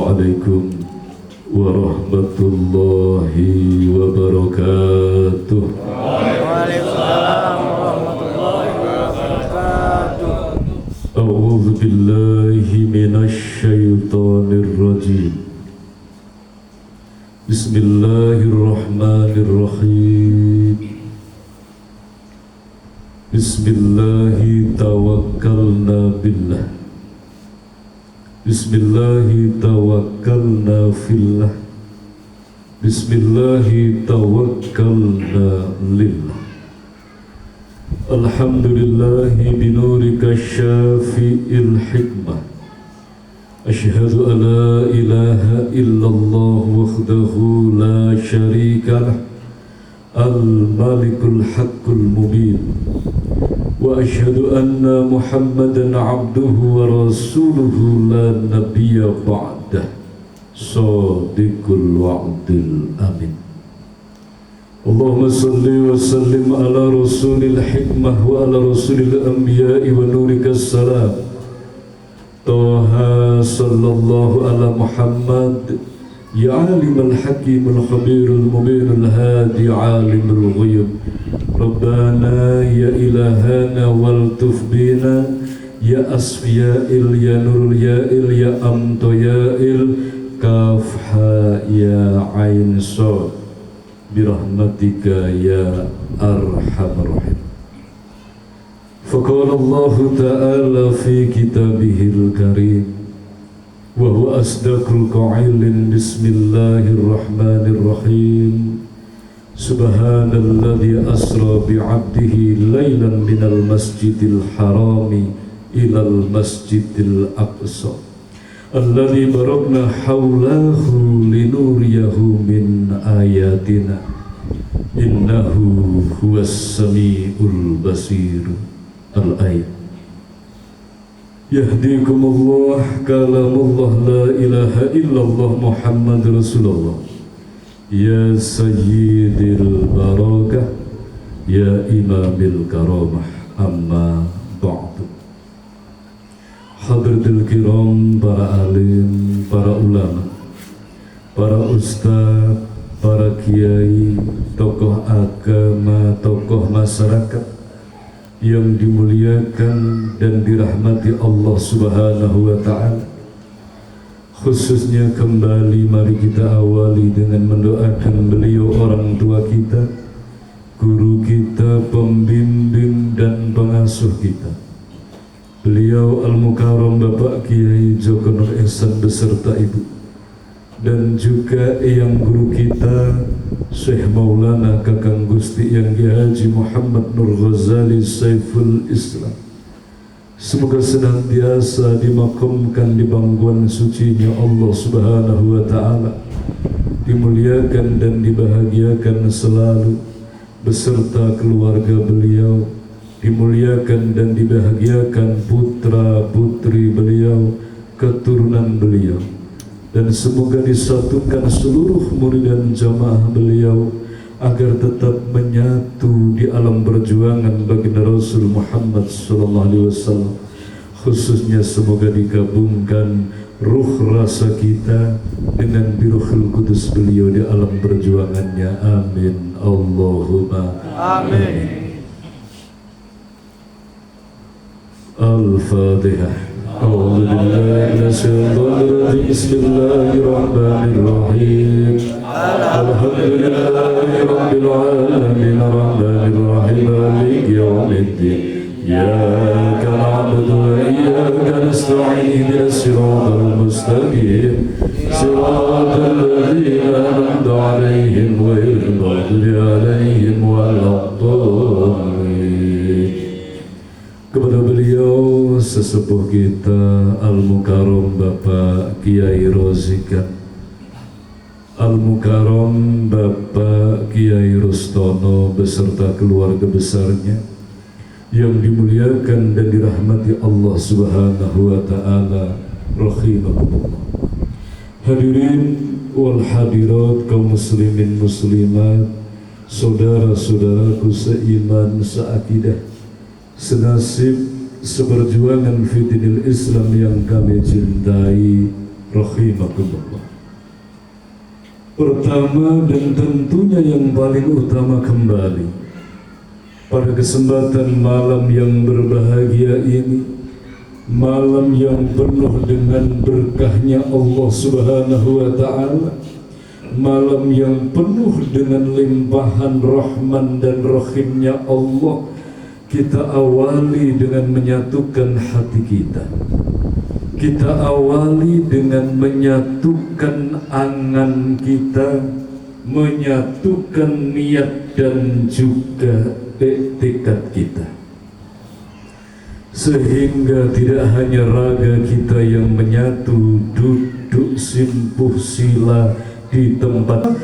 Assalamualaikum warahmatullahi wabarakatuh. Waalaikumsalam warahmatullahi wabarakatuh. A'udzu billahi minasy syaithanir rajim. Bismillahirrahmanirrahim. Bismillahi tawakkalna billah. Bismillahi tawakkalna fillah. Bismillahi tawakkalna lillah. Alhamdulillahi binurika syafi'il hikmah. Asyhadu an la ilaha illallah wahdahu la syarika lah. Al-malikul haqqul mubin. Wa asyhadu anna Muhammadan abduhu wa rasuluhu la nabiyya ba'dah. Shadiqul wa'dil amin. Allahumma salli wa sallim ala rasulil hikmah wa ala rasulil anbiya'i wa nurika salam. Taha sallallahu ala Muhammad ya alimul hakimul khabirul mubinul hadi alimul ghuyub. Rabbana ya ilahana wal tufbina ya asfiya'il ya nurul ya'il ya amto ya'il kafha ya ain sod birahmatika ya arhamar rahim. Faqala Allah ta'ala fi kitabihil karim wa huwa asdaqul qailin bismillahirrahmanirrahim. Subhanalladzi asra bi'abdihi laylan minal masjidil harami ilal masjidil aqsa alladzi barakna hawlahu linuriyahu min ayatina innahu huwas samiul basir. Al-ayat. Yahdikumullah kalamullah la ilaha illallah Muhammad Rasulullah. Ya sayyidil barakah ya imamil karamah amma ba'du. Hadratul kiram, para alim, para ulama, para ustaz, para kiai, tokoh agama, tokoh masyarakat yang dimuliakan dan dirahmati Allah Subhanahu wa ta'ala. Khususnya kembali mari kita awali dengan mendoakan beliau orang tua kita, guru kita, pembimbing dan pengasuh kita. Beliau Al-Mukarram Bapak Kiai Joko Nur Ihsan beserta ibu, dan juga yang guru kita Syekh Maulana Kakang Gusti Yang Ki Haji Muhammad Nur Ghazali Saiful Islam. Semoga senantiasa dimakamkan di bangkuan sucinya Allah Subhanahu wa ta'ala, dimuliakan dan dibahagiakan selalu beserta keluarga beliau, dimuliakan dan dibahagiakan putra putri beliau, keturunan beliau, dan semoga disatukan seluruh murid dan jamaah beliau agar tetap menyatu di alam perjuangan baginda Rasul Muhammad sallallahu alaihi wasallam. Khususnya semoga digabungkan ruh rasa kita dengan biruhul kudus beliau di alam perjuangannya. Amin Allahumma amin. Al-Fatihah. أعوذ بالله من الشيطان الرجيم بسم الله الرحمن الرحيم الحمد لله رب العالمين الرحمن الرحيم مالك يوم الدين إياك نعبد وإياك نستعين اهدنا الصراط المستقيم صراط الذين أنعمت عليهم غير المغضوب عليهم ولا الضالين. Kepada beliau sesepuh kita Al-Mukarram Bapak Kiai Rozikan, Al-Mukarram Bapak Kiai Rustono beserta keluarga besarnya yang dimuliakan dan dirahmati Allah Subhanahu wa ta'ala, rahimakumullah. Hadirin wal hadirat, kaum muslimin muslimat, saudara-saudaraku seiman seakidah, senasib, seperjuangan fitinil Islam yang kami cintai, rahimakumullah. Pertama dan tentunya yang paling utama kembali pada kesempatan malam yang berbahagia ini, malam yang penuh dengan berkahnya Allah Subhanahu wa Ta'ala, malam yang penuh dengan limpahan rahman dan rahimnya Allah, kita awali dengan menyatukan hati kita. Kita awali dengan menyatukan angan kita, menyatukan niat dan juga tekad kita, sehingga tidak hanya raga kita yang menyatu duduk simpuh sila di tempat,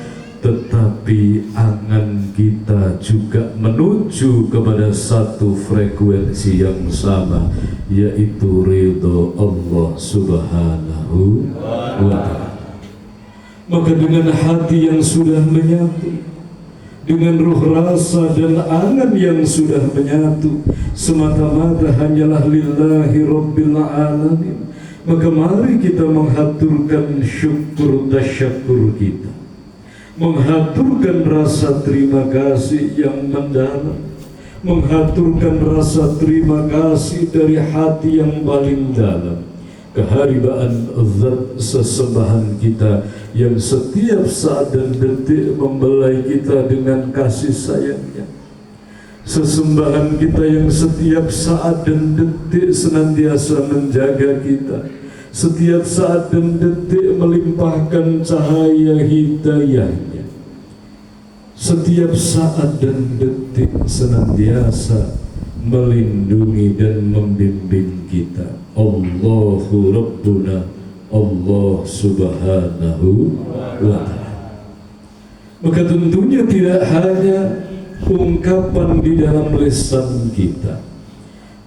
tetapi angan kita juga menuju kepada satu frekuensi yang sama, yaitu ridho Allah Subhanahu wa Ta'ala. Maka dengan hati yang sudah menyatu, dengan ruh rasa dan angan yang sudah menyatu, semata-mata hanyalah lillahi rabbil alamin, maka mari kita menghaturkan syukur tasyakur kita, menghaturkan rasa terima kasih yang mendalam, menghaturkan rasa terima kasih dari hati yang paling dalam, keharibaan zat sesembahan kita yang setiap saat dan detik membelai kita dengan kasih sayangnya, sesembahan kita yang setiap saat dan detik senantiasa menjaga kita, setiap saat dan detik melimpahkan cahaya hidayahnya, setiap saat dan detik senantiasa melindungi dan membimbing kita. Allahu Rabbuna, Allah Subhanahu wa Ta'ala. Maka tentunya tidak hanya ungkapan di dalam lisan kita,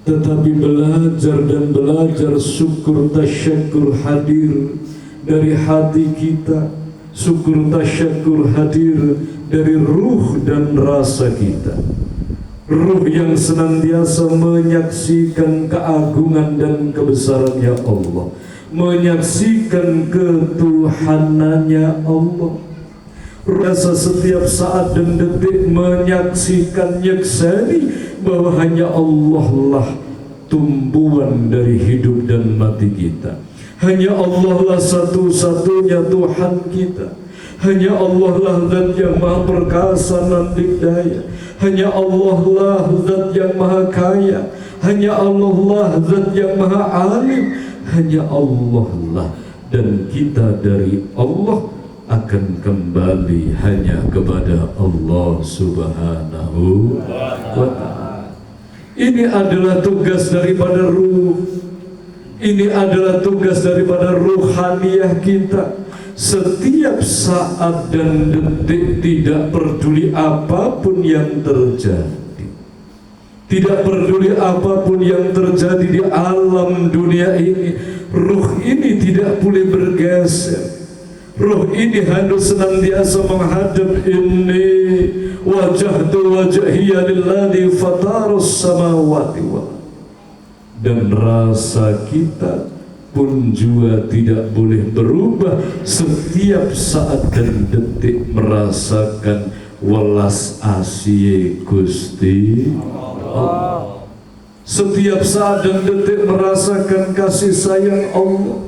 tetapi belajar dan belajar syukur tasyakur hadir dari hati kita, syukur tasyakur hadir dari ruh dan rasa kita, ruh yang senantiasa menyaksikan keagungan dan kebesarannya Allah, menyaksikan ketuhanannya Allah, rasa setiap saat dan detik menyaksikan, nyaksani bahwa hanya Allah lah tumbuhan dari hidup dan mati kita, hanya Allah lah satu-satunya Tuhan kita, hanya Allah lah zat yang maha perkasa dan dikdaya, hanya Allah lah zat yang maha kaya, hanya Allah lah zat yang maha alim, hanya Allah lah, dan kita dari Allah akan kembali hanya kepada Allah Subhanahu wa Ta'ala. Ini adalah tugas daripada ruh, ini adalah tugas daripada ruhaniyah kita. Setiap saat dan detik, tidak peduli apapun yang terjadi, tidak peduli apapun yang terjadi di alam dunia ini, ruh ini tidak boleh bergeser. Ruh ini harus senantiasa menghadap, inni wajahtu wajhiya lillazi fatarus samawati wal, dan rasa kita pun juga tidak boleh berubah, setiap saat dan detik merasakan welas asih Gusti Allah, setiap saat dan detik merasakan kasih sayang Allah,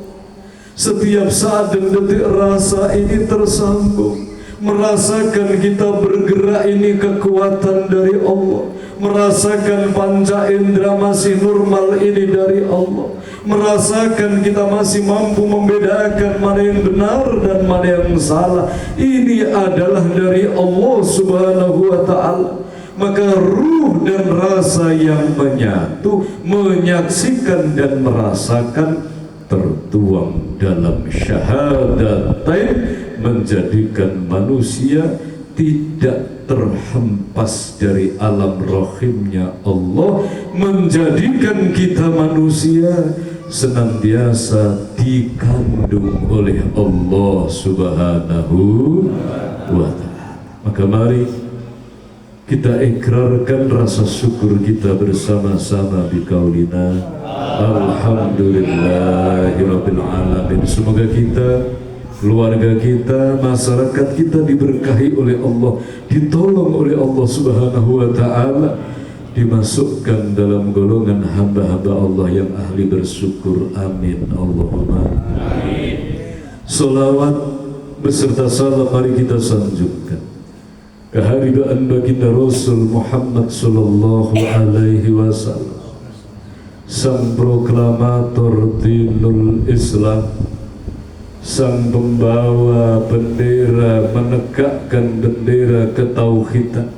setiap saat dan detik rasa ini tersambung, merasakan kita bergerak ini kekuatan dari Allah, merasakan panca indera masih normal ini dari Allah, merasakan kita masih mampu membedakan mana yang benar dan mana yang salah, ini adalah dari Allah Subhanahu wa Ta'ala. Maka ruh dan rasa yang menyatu, menyaksikan dan merasakan, tertuang dalam syahadatain, menjadikan manusia tidak terhempas dari alam rahimnya Allah, menjadikan kita manusia senantiasa dikandung oleh Allah Subhanahu wa Ta'ala. Maka mari Kita ikrarkan rasa syukur kita bersama-sama biqaulina alhamdulillahirabbil alamin. Semoga kita, keluarga kita, masyarakat kita diberkahi oleh Allah, ditolong oleh Allah Subhanahu wa taala, dimasukkan dalam golongan hamba-hamba Allah yang ahli bersyukur. Amin Allahumma amin. Salawat beserta salam mari kita sanjungkan kehadiran baginda Rasul Muhammad sallallahu alaihi wasallam, sang proklamator dinul Islam, sang pembawa bendera, menegakkan bendera ketauhidan.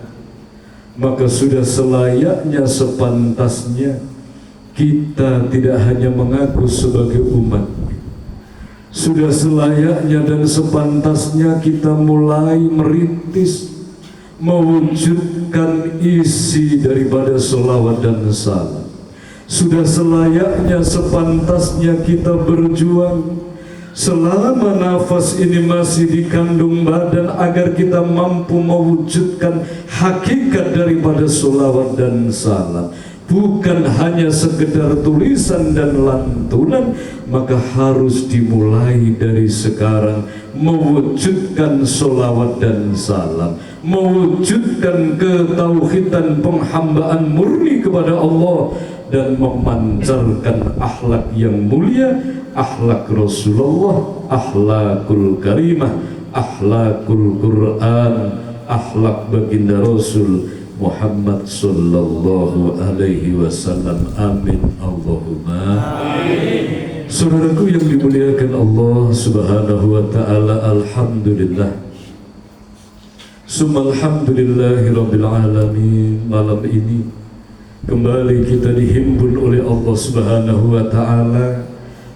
Maka sudah selayaknya, sepantasnya kita tidak hanya mengaku sebagai umat, sudah selayaknya dan sepantasnya kita mulai merintis mewujudkan isi daripada sholawat dan salam. Sudah selayaknya, sepantasnya kita berjuang selama nafas ini masih dikandung badan agar kita mampu mewujudkan hakikat daripada sholawat dan salam. Bukan hanya sekedar tulisan dan lantunan, maka harus dimulai dari sekarang mewujudkan sholawat dan salam, mewujudkan ketauhidan, penghambaan murni kepada Allah, dan memancarkan akhlak yang mulia, akhlak Rasulullah, akhlakul karimah, akhlakul Quran, akhlak baginda Rasul Muhammad sallallahu alaihi wasallam. Amin Allahumma amin. Saudaraku yang dimuliakan Allah Subhanahu wa taala, alhamdulillah summa alhamdulillahirabbil alamin. Malam ini kembali kita dihimpun oleh Allah Subhanahu wa taala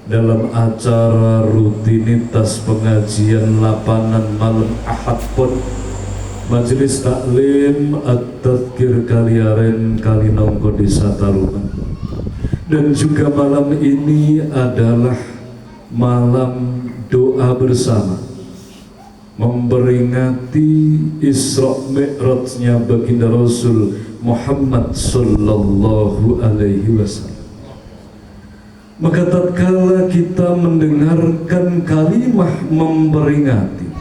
dalam acara rutinitas pengajian lapangan malam Ahad Pon, Majelis Taklim At-Tadkir Kaliaren Kalinongko Desa Taruman. Dan juga malam ini adalah malam doa bersama memperingati Isra Mi'rajnya baginda Rasul Muhammad sallallahu alaihi wasallam. Maka tatkala kita mendengarkan kalimah memperingati,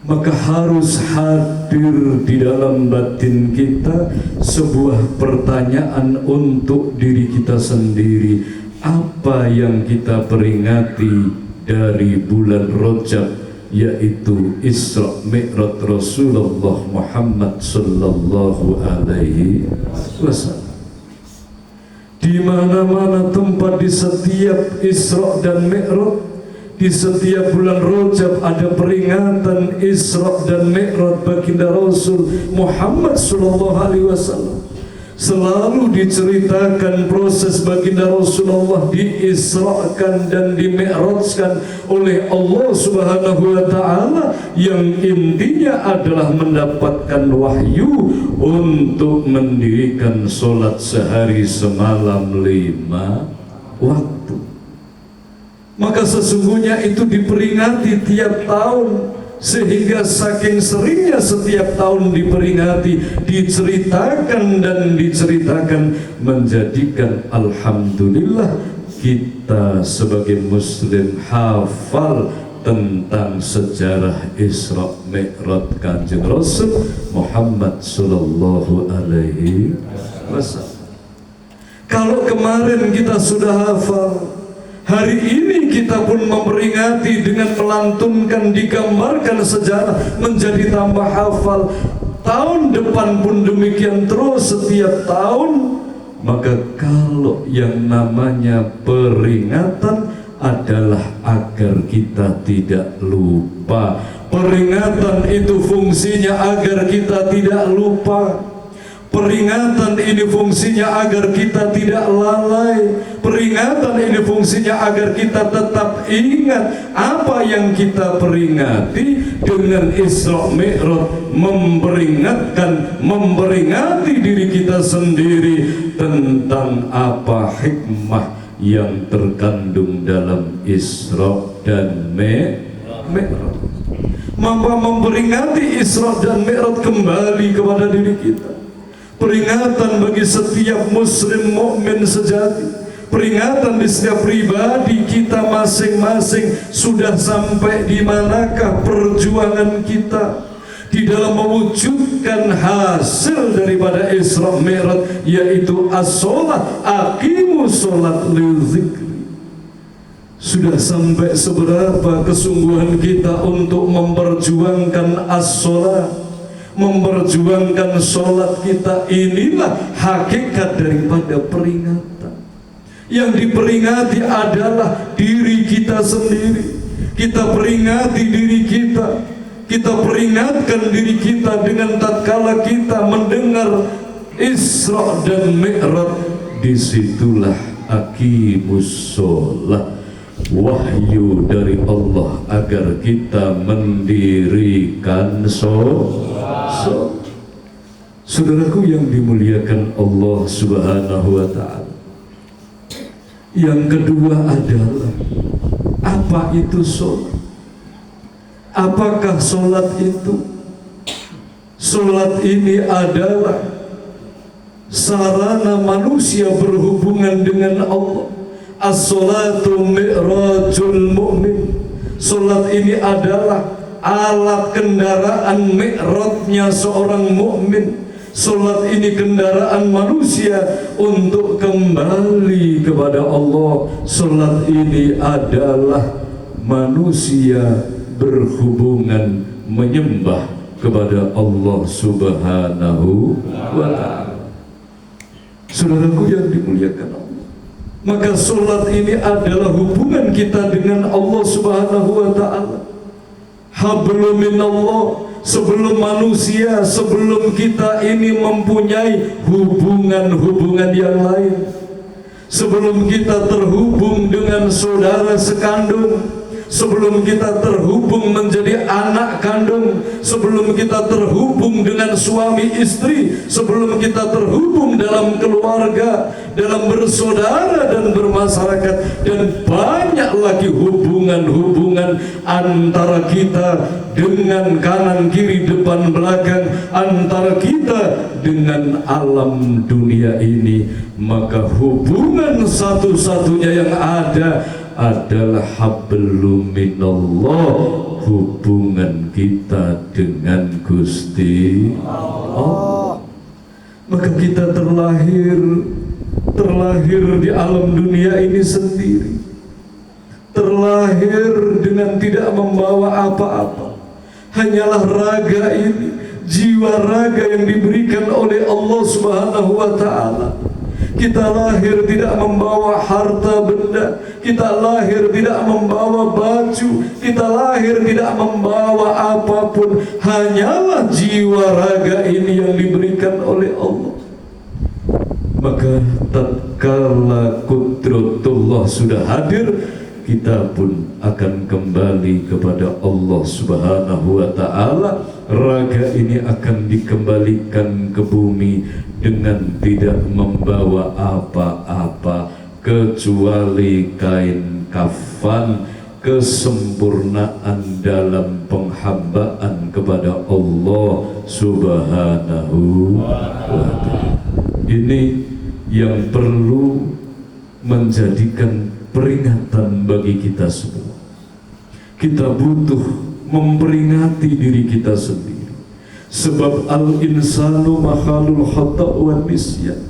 maka harus hadir di dalam batin kita sebuah pertanyaan untuk diri kita sendiri. Apa yang kita peringati dari bulan Rajab, yaitu Isra Mi'raj Rasulullah Muhammad sallallahu alaihi wasallam. Di mana-mana tempat, di setiap Isra dan Mi'raj, di setiap bulan Rajab ada peringatan Isra dan Mi'raj baginda Rasul Muhammad sallallahu alaihi wasallam. Selalu diceritakan proses baginda Rasulullah diisrakan dan dimi'rajkan oleh Allah Subhanahu wa taala, yang intinya adalah mendapatkan wahyu untuk mendirikan sholat sehari semalam 5 waktu. Maka sesungguhnya itu diperingati tiap tahun, sehingga saking seringnya setiap tahun diperingati, diceritakan dan diceritakan, menjadikan alhamdulillah kita sebagai muslim hafal tentang sejarah Isra Mi'raj Kanjeng Rasul Muhammad sallallahu alaihi wasallam. Kalau kemarin kita sudah hafal, hari ini kita pun memperingati dengan melantunkan, digambarkan sejarah, menjadi tambah hafal. Tahun depan pun demikian terus setiap tahun. Maka kalau yang namanya peringatan adalah agar kita tidak lupa. Peringatan itu fungsinya agar kita tidak lupa. Peringatan ini fungsinya agar kita tidak lalai. Peringatan ini fungsinya agar kita tetap ingat apa yang kita peringati. Dengan Isra Mi'raj memperingatkan, memperingati diri kita sendiri tentang apa hikmah yang terkandung dalam Isra dan Mi'raj. memperingati Isra dan Mi'raj kembali kepada diri kita. Peringatan bagi setiap muslim mukmin sejati, peringatan di setiap pribadi kita masing-masing. Sudah sampai di manakah perjuangan kita di dalam mewujudkan hasil daripada Isra Mi'raj, yaitu as-sholat, aqimus sholat lidzikri. Sudah sampai seberapa kesungguhan kita untuk memperjuangkan as-sholat, memperjuangkan sholat kita. Inilah hakikat daripada peringatan. Yang diperingati adalah diri kita sendiri. Kita peringati diri kita, kita peringatkan diri kita dengan tatkala kita mendengar Isra dan Mi'raj. Disitulah aqimus sholat, wahyu dari Allah agar kita mendirikan sholat. Saudaraku yang dimuliakan Allah Subhanahu wa ta'ala, yang kedua adalah apa itu sholat? Apakah sholat itu? Sholat ini adalah sarana manusia berhubungan dengan Allah. As-sholatu mi'rajul mu'min. Sholat ini adalah alat kendaraan mi'rajnya seorang mukmin. Sholat ini kendaraan manusia untuk kembali kepada Allah. Sholat ini adalah manusia berhubungan menyembah kepada Allah Subhanahu wa ta'ala. Saudaraku yang dimuliakan Allah, maka sholat ini adalah hubungan kita dengan Allah Subhanahu wa ta'ala. Hablum minallah. Sebelum manusia, sebelum kita ini mempunyai hubungan-hubungan yang lain, sebelum kita terhubung dengan saudara sekandung, sebelum kita terhubung menjadi anak kandung, sebelum kita terhubung dengan suami istri, sebelum kita terhubung dalam keluarga, dalam bersaudara dan bermasyarakat, dan banyak lagi hubungan-hubungan antara kita dengan kanan kiri depan belakang, antara kita dengan alam dunia ini. Maka hubungan satu-satunya yang ada adalah hablum minallah, hubungan kita dengan Gusti Allah. Maka kita terlahir di alam dunia ini sendiri, terlahir dengan tidak membawa apa-apa, hanyalah raga ini, jiwa raga yang diberikan oleh Allah Subhanahu wa ta'ala. Kita lahir tidak membawa harta benda, kita lahir tidak membawa baju, kita lahir tidak membawa apapun, hanyalah jiwa raga ini yang diberikan oleh Allah. Maka tatkala qudratullah sudah hadir, kita pun akan kembali kepada Allah Subhanahu wa ta'ala. Raga ini akan dikembalikan ke bumi dengan tidak membawa apa-apa kecuali kain kafan, kesempurnaan dalam penghambaan kepada Allah Subhanahu wa ta'ala. Ini yang perlu menjadikan peringatan bagi kita semua. Kita butuh memperingati diri kita sendiri, sebab al-insanu makhalul khata' wa nisyan.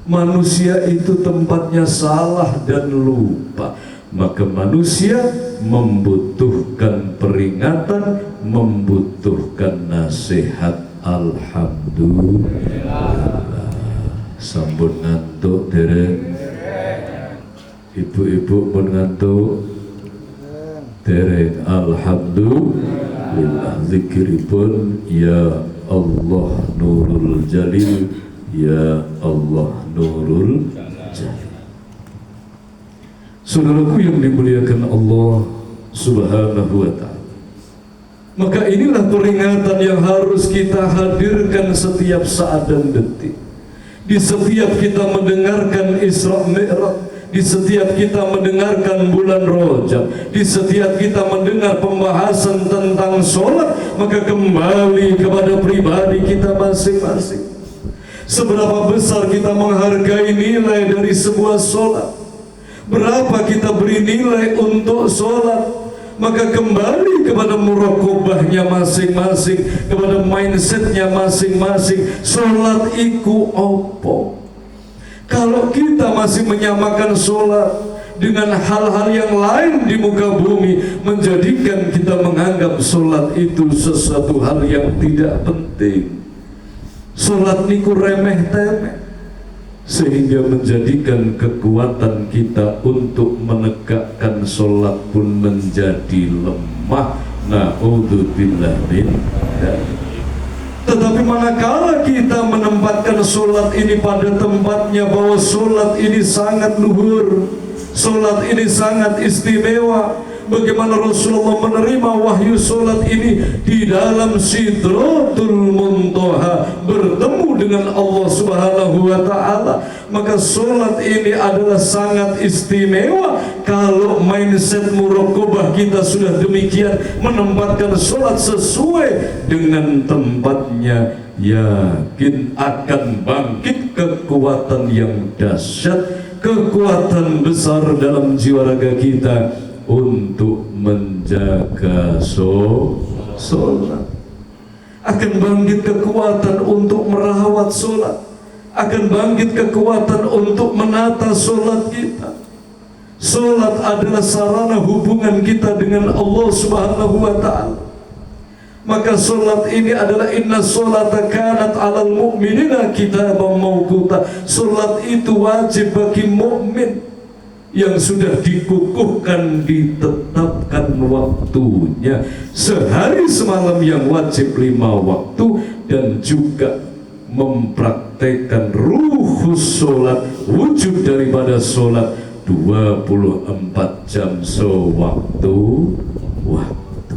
Manusia itu tempatnya salah dan lupa. Maka manusia membutuhkan peringatan, membutuhkan nasihat. Alhamdulillah. Sampun ngantuk dereng? Ibu-ibu pun ngantuk dereng? Alhamdulillah. Zikripun ya Allah Nurul Jalil, ya Allah Nurul Jalil. Saudaraku yang dimuliakan Allah Subhanahu wa ta'ala, maka inilah peringatan yang harus kita hadirkan setiap saat dan detik. Di setiap kita mendengarkan Isra Mi'raj, di setiap kita mendengarkan bulan Rajab, di setiap kita mendengar pembahasan tentang sholat, maka kembali kepada pribadi kita masing-masing. Seberapa besar kita menghargai nilai dari sebuah sholat, berapa kita beri nilai untuk sholat, maka kembali kepada muraqabahnya masing-masing, kepada mindsetnya masing-masing. Sholat iku opo? Kalau kita masih menyamakan sholat dengan hal-hal yang lain di muka bumi, menjadikan kita menganggap sholat itu sesuatu hal yang tidak penting. Sholat niku remeh-temeh, sehingga menjadikan kekuatan kita untuk menegakkan sholat pun menjadi lemah. Na'udzubillah min dzalik. Tetapi manakala kita menempatkan sholat ini pada tempatnya, bahwa sholat ini sangat luhur, sholat ini sangat istimewa, bagaimana Rasulullah menerima wahyu sholat ini di dalam Sidratul Muntaha, bertemu dengan Allah Subhanahu wa Ta'ala, maka sholat ini adalah sangat istimewa. Kalau mindset muraqabah kita sudah demikian, menempatkan sholat sesuai dengan tempatnya, yakin akan bangkit kekuatan yang dahsyat, kekuatan besar dalam jiwa raga kita untuk menjaga sholat. Akan bangkit kekuatan untuk merawat sholat, akan bangkit kekuatan untuk menata sholat kita. Sholat adalah sarana hubungan kita dengan Allah Subhanahu wa Ta'ala. Maka sholat ini adalah inna sholata kanat alal mu'minina kitaban mawquta. Sholat itu wajib bagi mukmin yang sudah dikukuhkan, ditetapkan waktunya, sehari semalam yang wajib 5 waktu, dan juga mempraktekkan ruhus sholat, wujud daripada sholat 24 jam sewaktu waktu.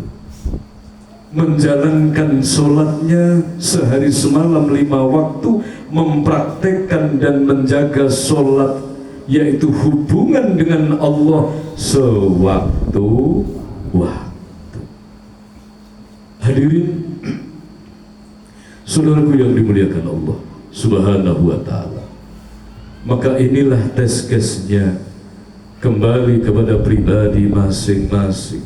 Menjalankan sholatnya sehari semalam 5 waktu, mempraktekkan dan menjaga sholat, yaitu hubungan dengan Allah sewaktu waktu. Hadirin, saudaraku yang dimuliakan Allah Subhanahu wa Ta'ala, maka inilah tes case-nya kembali kepada pribadi masing-masing.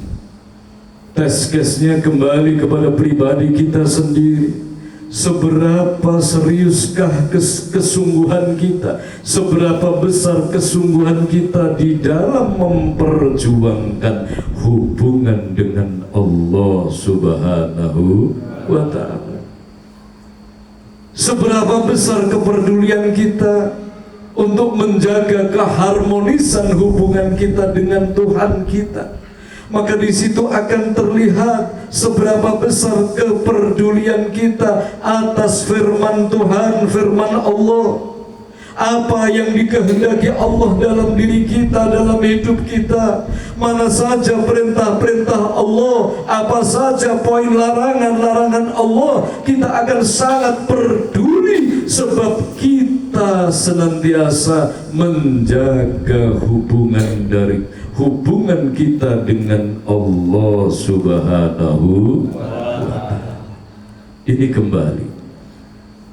Tes case-nya kembali kepada pribadi kita sendiri. Seberapa seriuskah kesungguhan kita, seberapa besar kesungguhan kita di dalam memperjuangkan hubungan dengan Allah Subhanahu wa Ta'ala. Seberapa besar kepedulian kita untuk menjaga keharmonisan hubungan kita dengan Tuhan kita. Maka di situ akan terlihat seberapa besar kepedulian kita atas firman Tuhan, firman Allah. Apa yang dikehendaki Allah dalam diri kita, dalam hidup kita, mana saja perintah-perintah Allah, apa saja poin larangan-larangan Allah, kita akan sangat peduli, sebab kita senantiasa menjaga hubungan kita dengan Allah Subhanahu wa Ta'ala. Ini kembali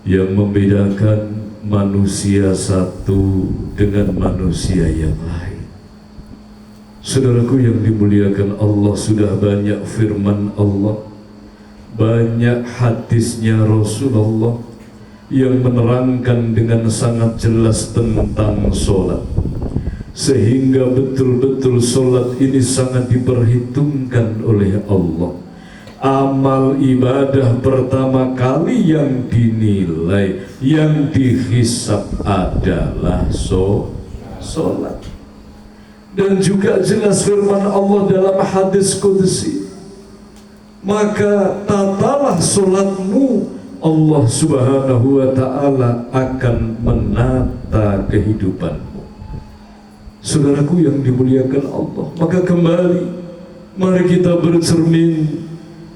yang membedakan manusia satu dengan manusia yang lain. Saudaraku yang dimuliakan Allah, sudah banyak firman Allah, banyak hadisnya Rasulullah yang menerangkan dengan sangat jelas tentang sholat, sehingga betul-betul sholat ini sangat diperhitungkan oleh Allah. Amal ibadah pertama kali yang dinilai, yang dihisab adalah sholat. Dan juga jelas firman Allah dalam hadis qudsi, maka tatalah sholatmu, Allah Subhanahu wa Ta'ala akan menata kehidupanmu. Saudaraku yang dimuliakan Allah, maka kembali mari kita bercermin,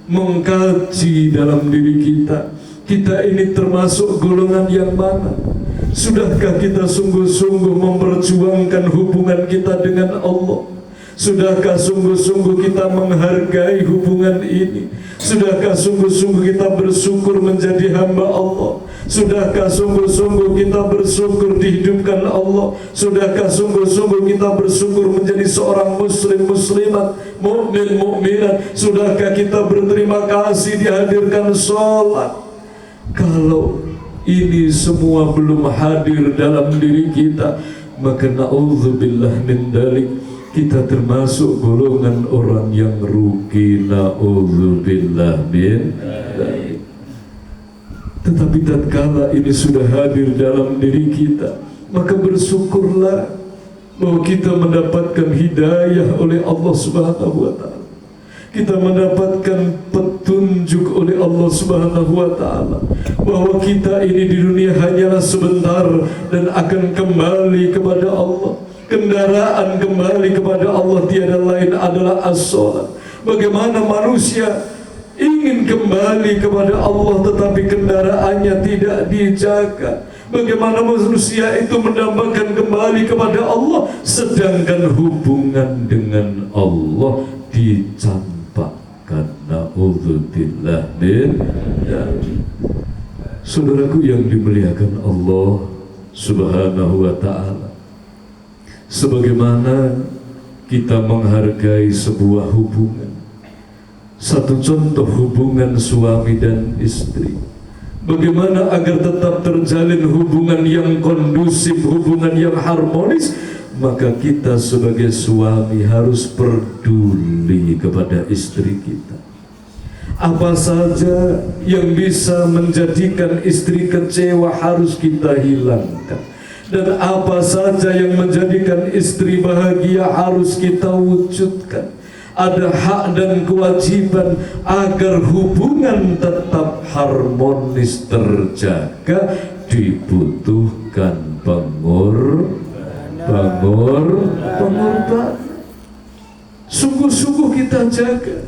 mengkaji dalam diri kita. Kita ini termasuk golongan yang mana? Sudahkah kita sungguh-sungguh memperjuangkan hubungan kita dengan Allah? Sudahkah sungguh-sungguh kita menghargai hubungan ini? Sudahkah sungguh-sungguh kita bersyukur menjadi hamba Allah? Sudahkah sungguh-sungguh kita bersyukur dihidupkan Allah? Sudahkah sungguh-sungguh kita bersyukur menjadi seorang muslim muslimat, mukmin mukminat? Sudahkah kita berterima kasih dihadirkan sholat? Kalau ini semua belum hadir dalam diri kita, maka na'udzubillah min dalik, kita termasuk golongan orang yang rugi. Na'udzubillah min dalik. Tetapi tatkala ini sudah hadir dalam diri kita, maka bersyukurlah bahwa kita mendapatkan hidayah oleh Allah Subhanahu wa ta'ala. Kita mendapatkan petunjuk oleh Allah Subhanahu wa ta'ala bahwa kita ini di dunia hanyalah sebentar dan akan kembali kepada Allah. Kendaraan kembali kepada Allah tiada lain adalah as-salat. Bagaimana manusia ingin kembali kepada Allah tetapi kendaraannya tidak dijaga? Bagaimana manusia itu mendambakan kembali kepada Allah sedangkan hubungan dengan Allah dicampakkan? Na'udzubillah min dzalik. Saudaraku yang dimuliakan Allah Subhanahu wa ta'ala, sebagaimana kita menghargai sebuah hubungan, satu contoh hubungan suami dan istri, bagaimana agar tetap terjalin hubungan yang kondusif, hubungan yang harmonis, maka kita sebagai suami harus peduli kepada istri kita. Apa saja yang bisa menjadikan istri kecewa harus kita hilangkan, dan apa saja yang menjadikan istri bahagia harus kita wujudkan. Ada hak dan kewajiban agar hubungan tetap harmonis terjaga, dibutuhkan pengorbanan. Sungguh-sungguh kita jaga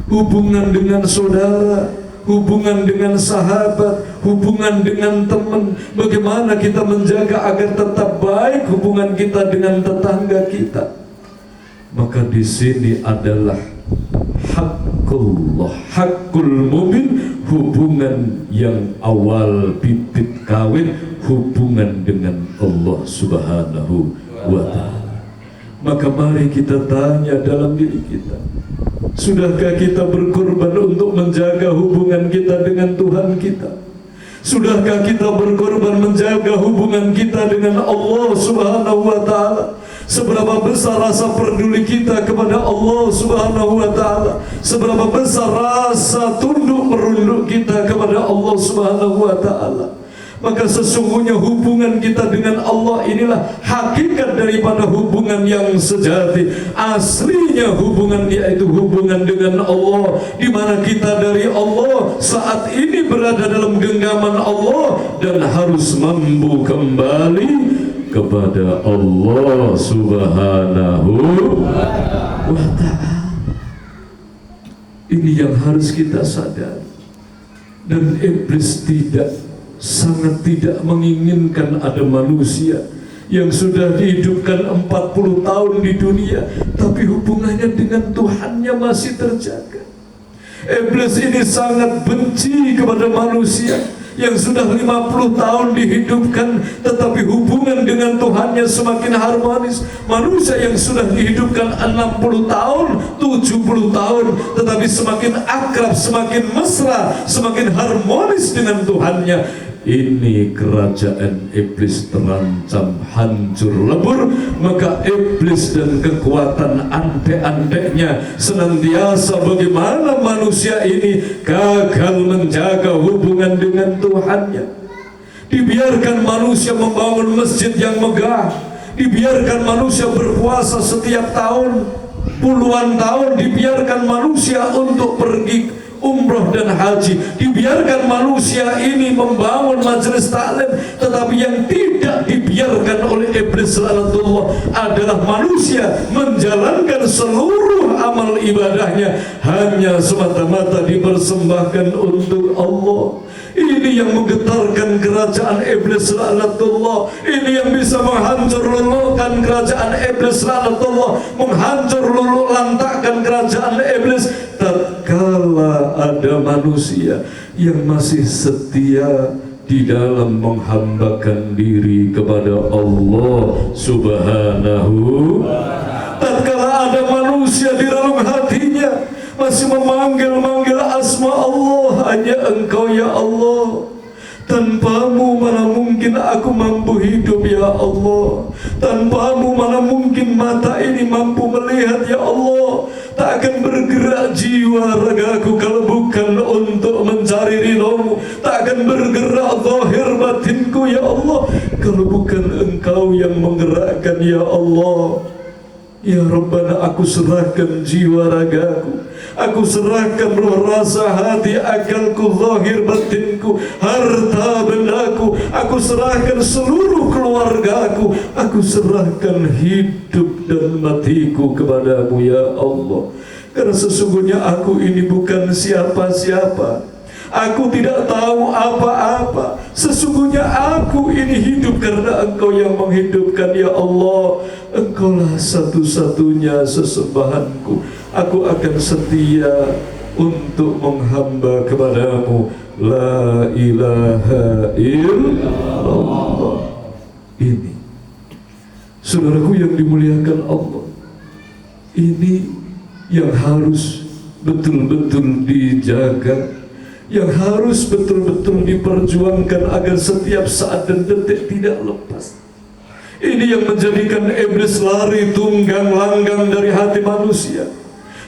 hubungan dengan saudara, hubungan dengan sahabat, hubungan dengan teman. Bagaimana kita menjaga agar tetap baik hubungan kita dengan tetangga kita? Maka di sini adalah hakullah, hakul mubin, hubungan yang awal bibit kawin, hubungan dengan Allah Subhanahu wa ta'ala. Maka mari kita tanya dalam diri kita, sudahkah kita berkorban untuk menjaga hubungan kita dengan Tuhan kita? Sudahkah kita berkorban menjaga hubungan kita dengan Allah Subhanahu wa ta'ala? Seberapa besar rasa peduli kita kepada Allah Subhanahu wa ta'ala? Seberapa besar rasa tunduk merunduk kita kepada Allah Subhanahu wa ta'ala? Maka sesungguhnya hubungan kita dengan Allah inilah hakikat daripada hubungan yang sejati. Aslinya hubungan yaitu hubungan dengan Allah, di mana kita dari Allah saat ini berada dalam genggaman Allah dan harus mampu kembali kepada Allah Subhanahu wa ta'ala. Ini yang harus kita sadari. Dan iblis sangat tidak menginginkan ada manusia yang sudah dihidupkan 40 tahun di dunia tapi hubungannya dengan Tuhannya masih terjaga. Iblis ini sangat benci kepada manusia yang sudah 50 tahun dihidupkan tetapi hubungan dengan Tuhannya semakin harmonis. Manusia yang sudah dihidupkan 60 tahun, 70 tahun tetapi semakin akrab, semakin mesra, semakin harmonis dengan Tuhannya. Ini kerajaan iblis terancam hancur lebur. Maka iblis dan kekuatan ante-antenya senantiasa bagaimana manusia ini gagal menjaga hubungan dengan Tuhannya. Dibiarkan manusia membangun masjid yang megah, dibiarkan manusia berpuasa setiap tahun, puluhan tahun, dibiarkan manusia untuk pergi umroh dan haji, dibiarkan manusia ini membangun majelis taklim, tetapi yang tidak dibiarkan oleh iblis laknatullah adalah manusia menjalankan seluruh amal ibadahnya hanya semata-mata dipersembahkan untuk Allah. Ini yang menggetarkan kerajaan iblis laknatullah. Ini yang bisa menghancur luluhkan kerajaan iblis laknatullah, menghancur luluh lantakkan kerajaan iblis. Tatkala ada manusia yang masih setia di dalam menghambakan diri kepada Allah Subhanahu. Tatkala ada manusia di relung hatinya masih memanggil-manggil asma Allah, hanya Engkau ya Allah. Tanpamu mana mungkin aku mampu hidup ya Allah. Tanpamu mana mungkin mata ini mampu melihat ya Allah. Tak akan bergerak jiwa ragaku kalau bukan untuk mencari ridho-Mu. Tak akan bergerak zahir batinku ya Allah kalau bukan Engkau yang menggerakkan ya Allah. Ya Rabbana, aku serahkan jiwa ragaku, aku serahkan roh rasa hati akalku, zahir batinku, harta bendaku, aku serahkan seluruh keluargaku, aku serahkan hidup dan matiku kepadamu ya Allah. Karena sesungguhnya aku ini bukan siapa-siapa, aku tidak tahu apa-apa. Sesungguhnya aku ini hidup karena Engkau yang menghidupkan ya Allah. Engkaulah satu-satunya sesembahanku. Aku akan setia untuk menghamba kepadamu. La ilaha illallah. Ini, saudaraku yang dimuliakan Allah, ini yang harus betul-betul dijaga, yang harus betul-betul diperjuangkan agar setiap saat dan detik tidak lepas. Ini yang menjadikan iblis lari tunggang langgang dari hati manusia.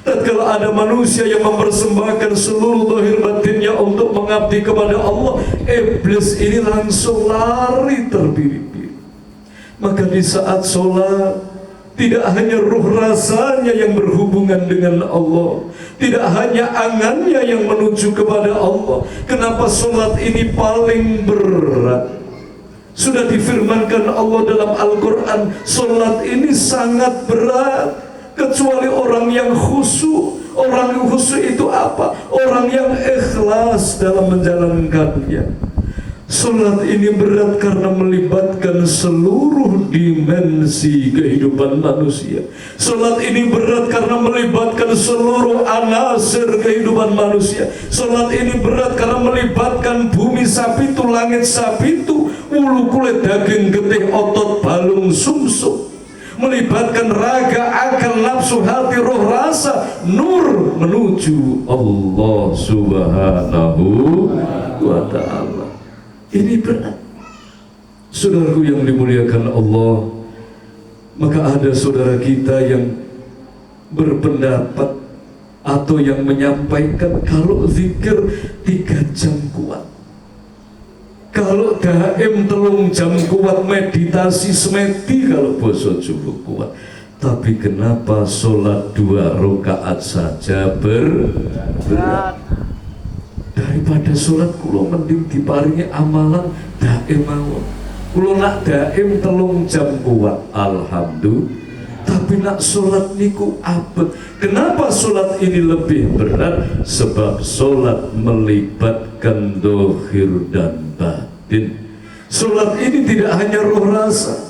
Tatkala ada manusia yang mempersembahkan seluruh zahir batinnya untuk mengabdi kepada Allah, iblis ini langsung lari terbirit-birit. Maka di saat sholat, tidak hanya ruh rasanya yang berhubungan dengan Allah, tidak hanya angannya yang menuju kepada Allah. Kenapa sholat ini paling berat? Sudah difirmankan Allah dalam Al-Quran, sholat ini sangat berat, kecuali orang yang khusyuk. Orang yang khusyuk itu apa? Orang yang ikhlas dalam menjalankannya. Sholat ini berat karena melibatkan seluruh dimensi kehidupan manusia. Sholat ini berat karena melibatkan seluruh anasir kehidupan manusia. Sholat ini berat karena melibatkan bumi sapitu, langit sapitu, ulu kulit, daging, getih, otot, balung, sumsum. Melibatkan raga, akal, nafsu, hati, roh, rasa, nur menuju Allah Subhanahu wa ta'ala. Ini berat, saudaraku yang dimuliakan Allah. Maka ada saudara kita yang berpendapat atau yang menyampaikan kalau zikir 3 jam kuat, kalau daim 3 jam kuat, meditasi semeti kalau boso cukup kuat. Tapi kenapa sholat 2 rakaat saja berat? Daripada sholat kulo mending diparingi amalan daim mawon. Kulo nak daim 3 jam kuat, alhamdulillah. Tapi nak sholat niku abet. Kenapa sholat ini lebih berat? Sebab sholat melibatkan dohir dan batin. Sholat ini tidak hanya roh rasa.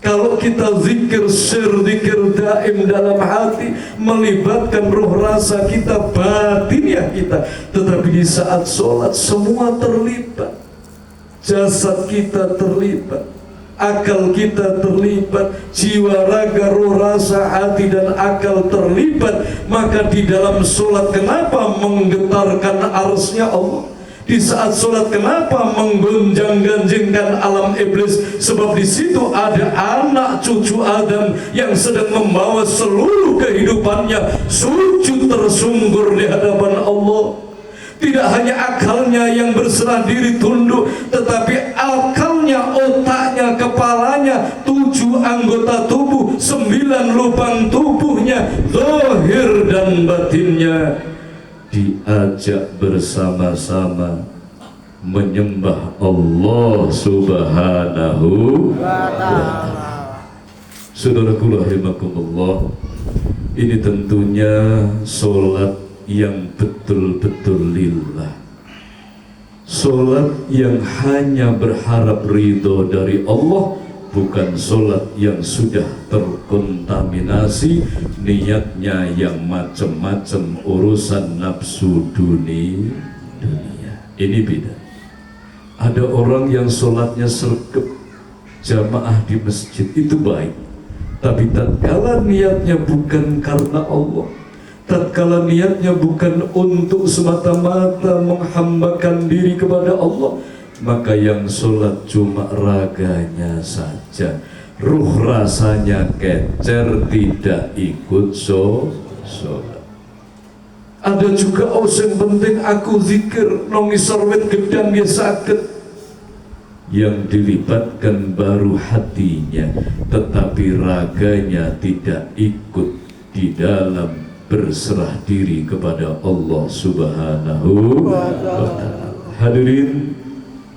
Kalau kita zikir sir, zikir daim dalam hati, melibatkan roh rasa kita, batinnya kita. Tetapi di saat sholat semua terlibat. Jasad kita terlibat, akal kita terlibat, jiwa, raga, roh, rasa, hati dan akal terlibat. Maka di dalam sholat kenapa menggetarkan arsy-Nya Allah? Di saat sholat kenapa menggonjang-ganjingkan alam iblis? Sebab di situ ada anak cucu Adam yang sedang membawa seluruh kehidupannya sujud tersungkur di hadapan Allah. Tidak hanya akalnya yang berserah diri tunduk, tetapi akalnya, otaknya, kepalanya, 7 anggota tubuh, 9 lubang tubuhnya, zahir dan batinnya diajak bersama-sama menyembah Allah Subhanahu wa ta'ala. Saudaraku rahimakumullah, Ini tentunya sholat yang betul-betul lillah, sholat yang hanya berharap ridho dari Allah, bukan sholat yang sudah terkontaminasi niatnya yang macam-macam urusan nafsu dunia. Ini beda. Ada orang yang sholatnya sergap jamaah di masjid, itu baik, tapi tatkala niatnya bukan karena Allah, tatkala niatnya bukan untuk semata-mata menghambakan diri kepada Allah, maka yang sholat cuma raganya saja, ruh rasanya kecer, tidak ikut sholat. Ada juga yang penting aku zikir nongis sarwet gedang ya sakit, yang dilibatkan baru hatinya, tetapi raganya tidak ikut di dalam berserah diri kepada Allah Subhanahu wa ta'ala. Hadirin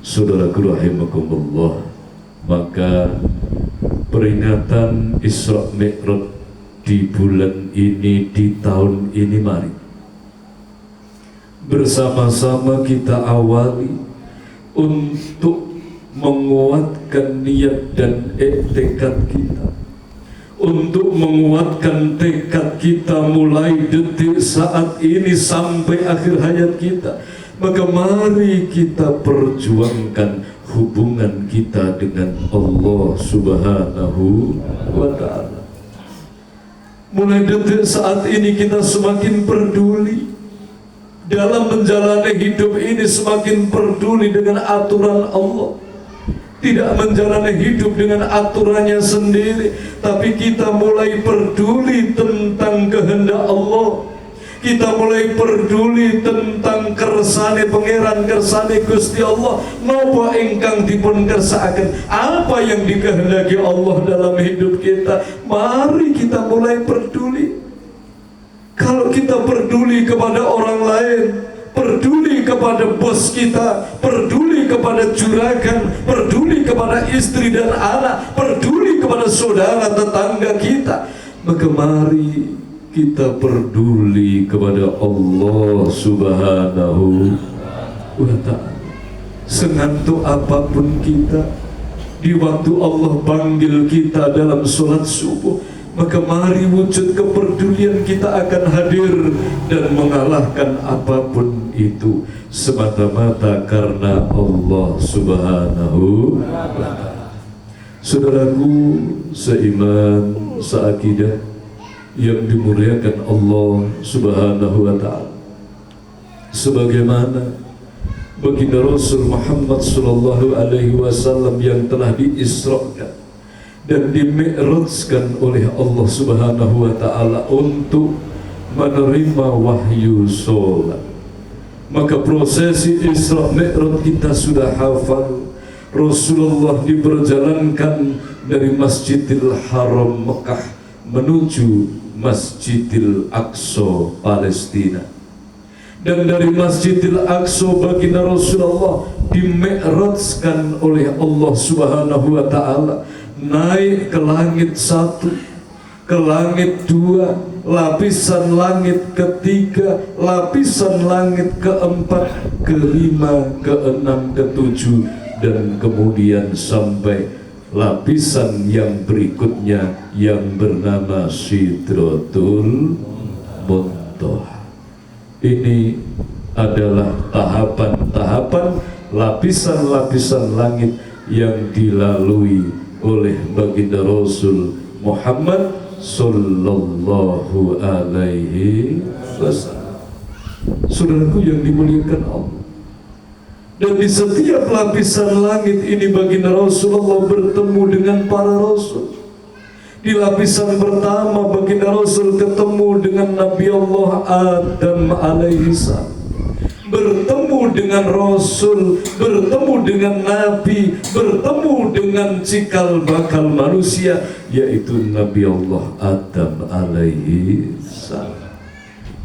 saudaraku rahimakumullah, maka peringatan Isra Mi'raj di bulan ini, di tahun ini, mari bersama-sama kita awali untuk menguatkan niat dan tekad kita, untuk menguatkan tekad kita mulai detik saat ini sampai akhir hayat kita. Maka mari kita perjuangkan hubungan kita dengan Allah Subhanahu wa ta'ala. Mulai detik saat ini kita semakin peduli dalam menjalani hidup ini, semakin peduli dengan aturan Allah, tidak menjalani hidup dengan aturannya sendiri, tapi kita mulai peduli tentang kehendak Allah. Kita mulai peduli tentang kersane Pangeran, kersane Gusti Allah. Napa ingkang dipun kersakaken, apa yang dikehendaki Allah dalam hidup kita. Mari kita mulai peduli. Kalau kita peduli kepada orang lain, peduli kepada bos kita, peduli kepada juragan, peduli kepada istri dan anak, peduli kepada saudara tetangga kita, maka mari kita peduli kepada Allah Subhanahu wa ta'ala. Sengantuk apapun kita, di waktu Allah panggil kita dalam sholat subuh, maka mari wujud kepedulian kita akan hadir dan mengalahkan apapun itu, semata-mata karena Allah Subhanahu wa ta'ala. Saudaraku seiman, seakidah yang dimuliakan Allah Subhanahu wa ta'ala, sebagaimana baginda Rasul Muhammad sallallahu alaihi wasallam yang telah diisrakan dan dimi'rajkan oleh Allah Subhanahu wa ta'ala untuk menerima wahyu sholat. Maka prosesi Isra Mi'raj kita sudah hafal. Rasulullah diperjalankan dari Masjidil Haram Mekah menuju Masjidil Aqsa Palestina, dan dari Masjidil Aqsa baginda Rasulullah dimi'rajkan oleh Allah Subhanahu wa ta'ala naik ke langit 1, ke langit 2, lapisan langit ke-3, lapisan langit ke-4, ke-5, ke-6, ke-7, dan kemudian sampai lapisan yang berikutnya yang bernama Sidratul Muntaha. Ini adalah tahapan-tahapan, lapisan-lapisan langit yang dilalui oleh baginda Rasul Muhammad sallallahu alaihi wasallam. Saudaraku yang dimuliakan Allah, dan di setiap lapisan langit ini baginda Rasulullah bertemu dengan para rasul. Di lapisan pertama baginda Rasul ketemu dengan Nabi Allah Adam alaihi salam, bertemu dengan Rasul, bertemu dengan Nabi, bertemu dengan cikal bakal manusia, yaitu Nabi Allah Adam alaihi salam.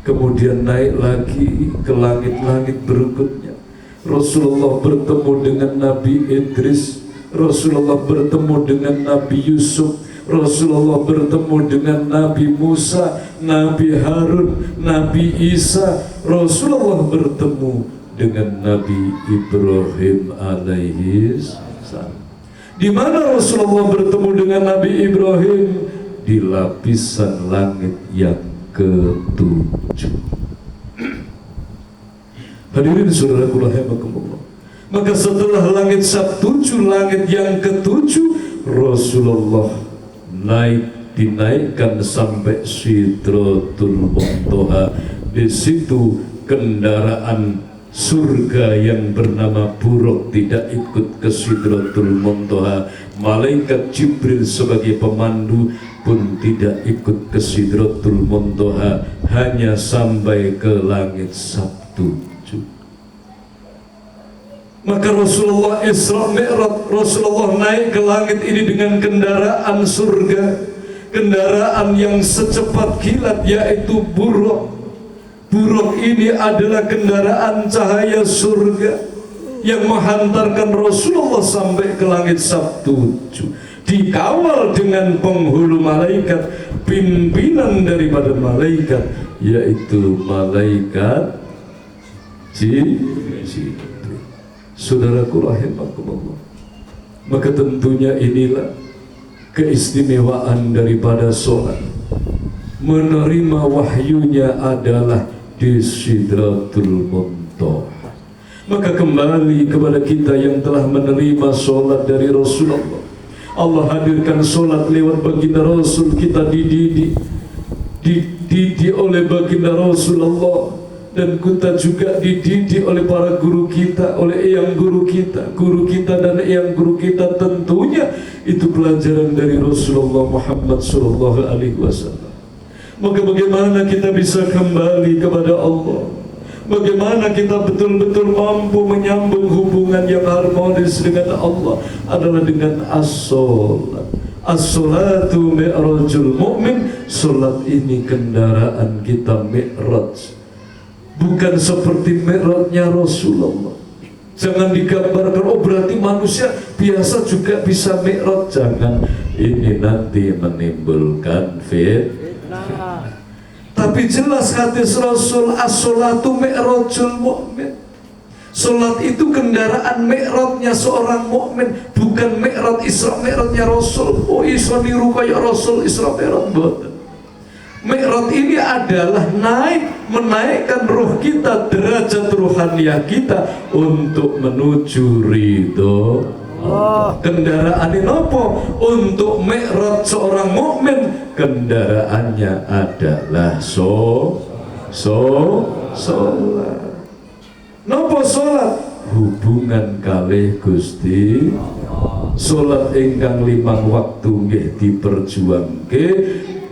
Kemudian naik lagi ke langit-langit berikutnya, Rasulullah bertemu dengan Nabi Idris, Rasulullah bertemu dengan Nabi Yusuf, Rasulullah bertemu dengan Nabi Musa, Nabi Harun, Nabi Isa. Rasulullah bertemu dengan Nabi Ibrahim alaihi salam. Di mana Rasulullah bertemu dengan Nabi Ibrahim? Di lapisan langit yang ke-7. Hadirin saudaraku rahimakumullah. Maka setelah langit ke-7, langit yang ke-7, Rasulullah dinaikkan sampai Sidratul Muntaha. Di situ kendaraan surga yang bernama Buraq tidak ikut ke Sidratul Muntaha. Malaikat Jibril sebagai pemandu pun tidak ikut ke Sidratul Muntaha, hanya sampai ke langit ke-7. Maka Rasulullah Isra Mi'raj, Rasulullah naik ke langit ini dengan kendaraan surga, kendaraan yang secepat kilat, yaitu Buraq. Buraq ini adalah kendaraan cahaya surga yang menghantarkan Rasulullah sampai ke langit ke-7, dikawal dengan penghulu malaikat, pimpinan daripada malaikat, yaitu malaikat Jibril. Saudaraku rahimakumullah. Maka tentunya inilah keistimewaan daripada sholat. Menerima wahyunya adalah di Sidratul Muntaha. Maka kembali kepada kita yang telah menerima sholat dari Rasulullah. Allah hadirkan sholat lewat baginda Rasul, kita dididik oleh baginda Rasulullah, dan kita juga dididik oleh para guru kita, oleh eyang guru kita dan eyang guru kita. Tentunya itu pelajaran dari Rasulullah Muhammad SAW. Maka bagaimana kita bisa kembali kepada Allah? Bagaimana kita betul-betul mampu menyambung hubungan yang harmonis dengan Allah? Adalah dengan as-sholat. As-sholatu mi'rajul mu'min. Sholat ini kendaraan kita mi'raj. Bukan seperti mi'rajnya Rasulullah. Jangan digambarkan, oh berarti manusia biasa juga bisa mi'raj. Jangan, ini nanti menimbulkan fitnah. Tapi jelas hadis Rasul, as-sholatu mi'rajul mu'min. Sholat itu kendaraan mi'rajnya seorang mukmin, bukan mi'raj Isra mi'rajnya Rasul. Oh iso niru kaya Rasul Isra mi'raj, mboten. Mi'raj ini adalah menaikkan ruh kita, derajat ruhaniyah kita untuk menuju ridho Allah. Kendaraan ini apa? Untuk mi'raj seorang mukmin, kendaraannya adalah sholat. Napa sholat? Hubungan kalih Gusti. Sholat ingkang 5 waktu nggih diperjuangke,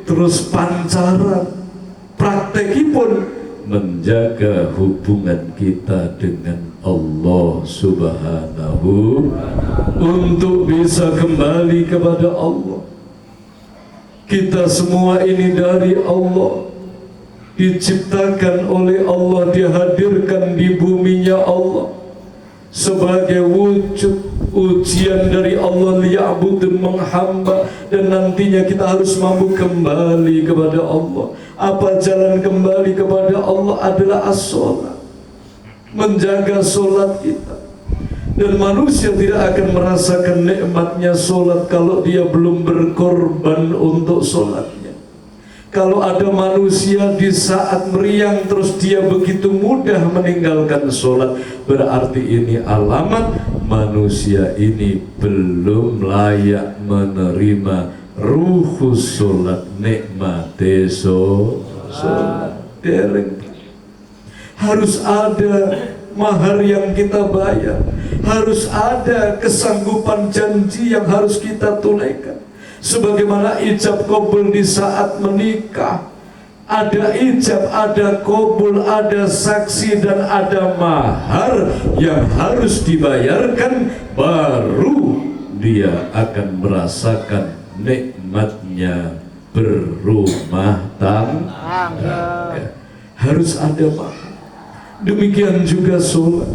terus pancaran praktekipun menjaga hubungan kita dengan Allah Subhanahu, untuk bisa kembali kepada Allah. Kita semua ini dari Allah, diciptakan oleh Allah, dihadirkan di buminya Allah sebagai wujud ujian dari Allah, liya'budun, menghamba, dan nantinya kita harus mampu kembali kepada Allah. Apa jalan kembali kepada Allah? Adalah as-sholat, menjaga sholat kita. Dan manusia tidak akan merasakan nikmatnya sholat kalau dia belum berkorban untuk sholatnya. Kalau ada manusia di saat meriang terus dia begitu mudah meninggalkan sholat, berarti ini alamat manusia ini belum layak menerima ruhus sholat, nikmate sholat. Dereng. Harus ada mahar yang kita bayar, harus ada kesanggupan janji yang harus kita tunaikan. Sebagaimana ijab qabul di saat menikah, ada ijab, ada qabul, ada saksi, dan ada mahar yang harus dibayarkan, baru dia akan merasakan nikmatnya berumah tangga. Harus ada mahar. Demikian juga sholat.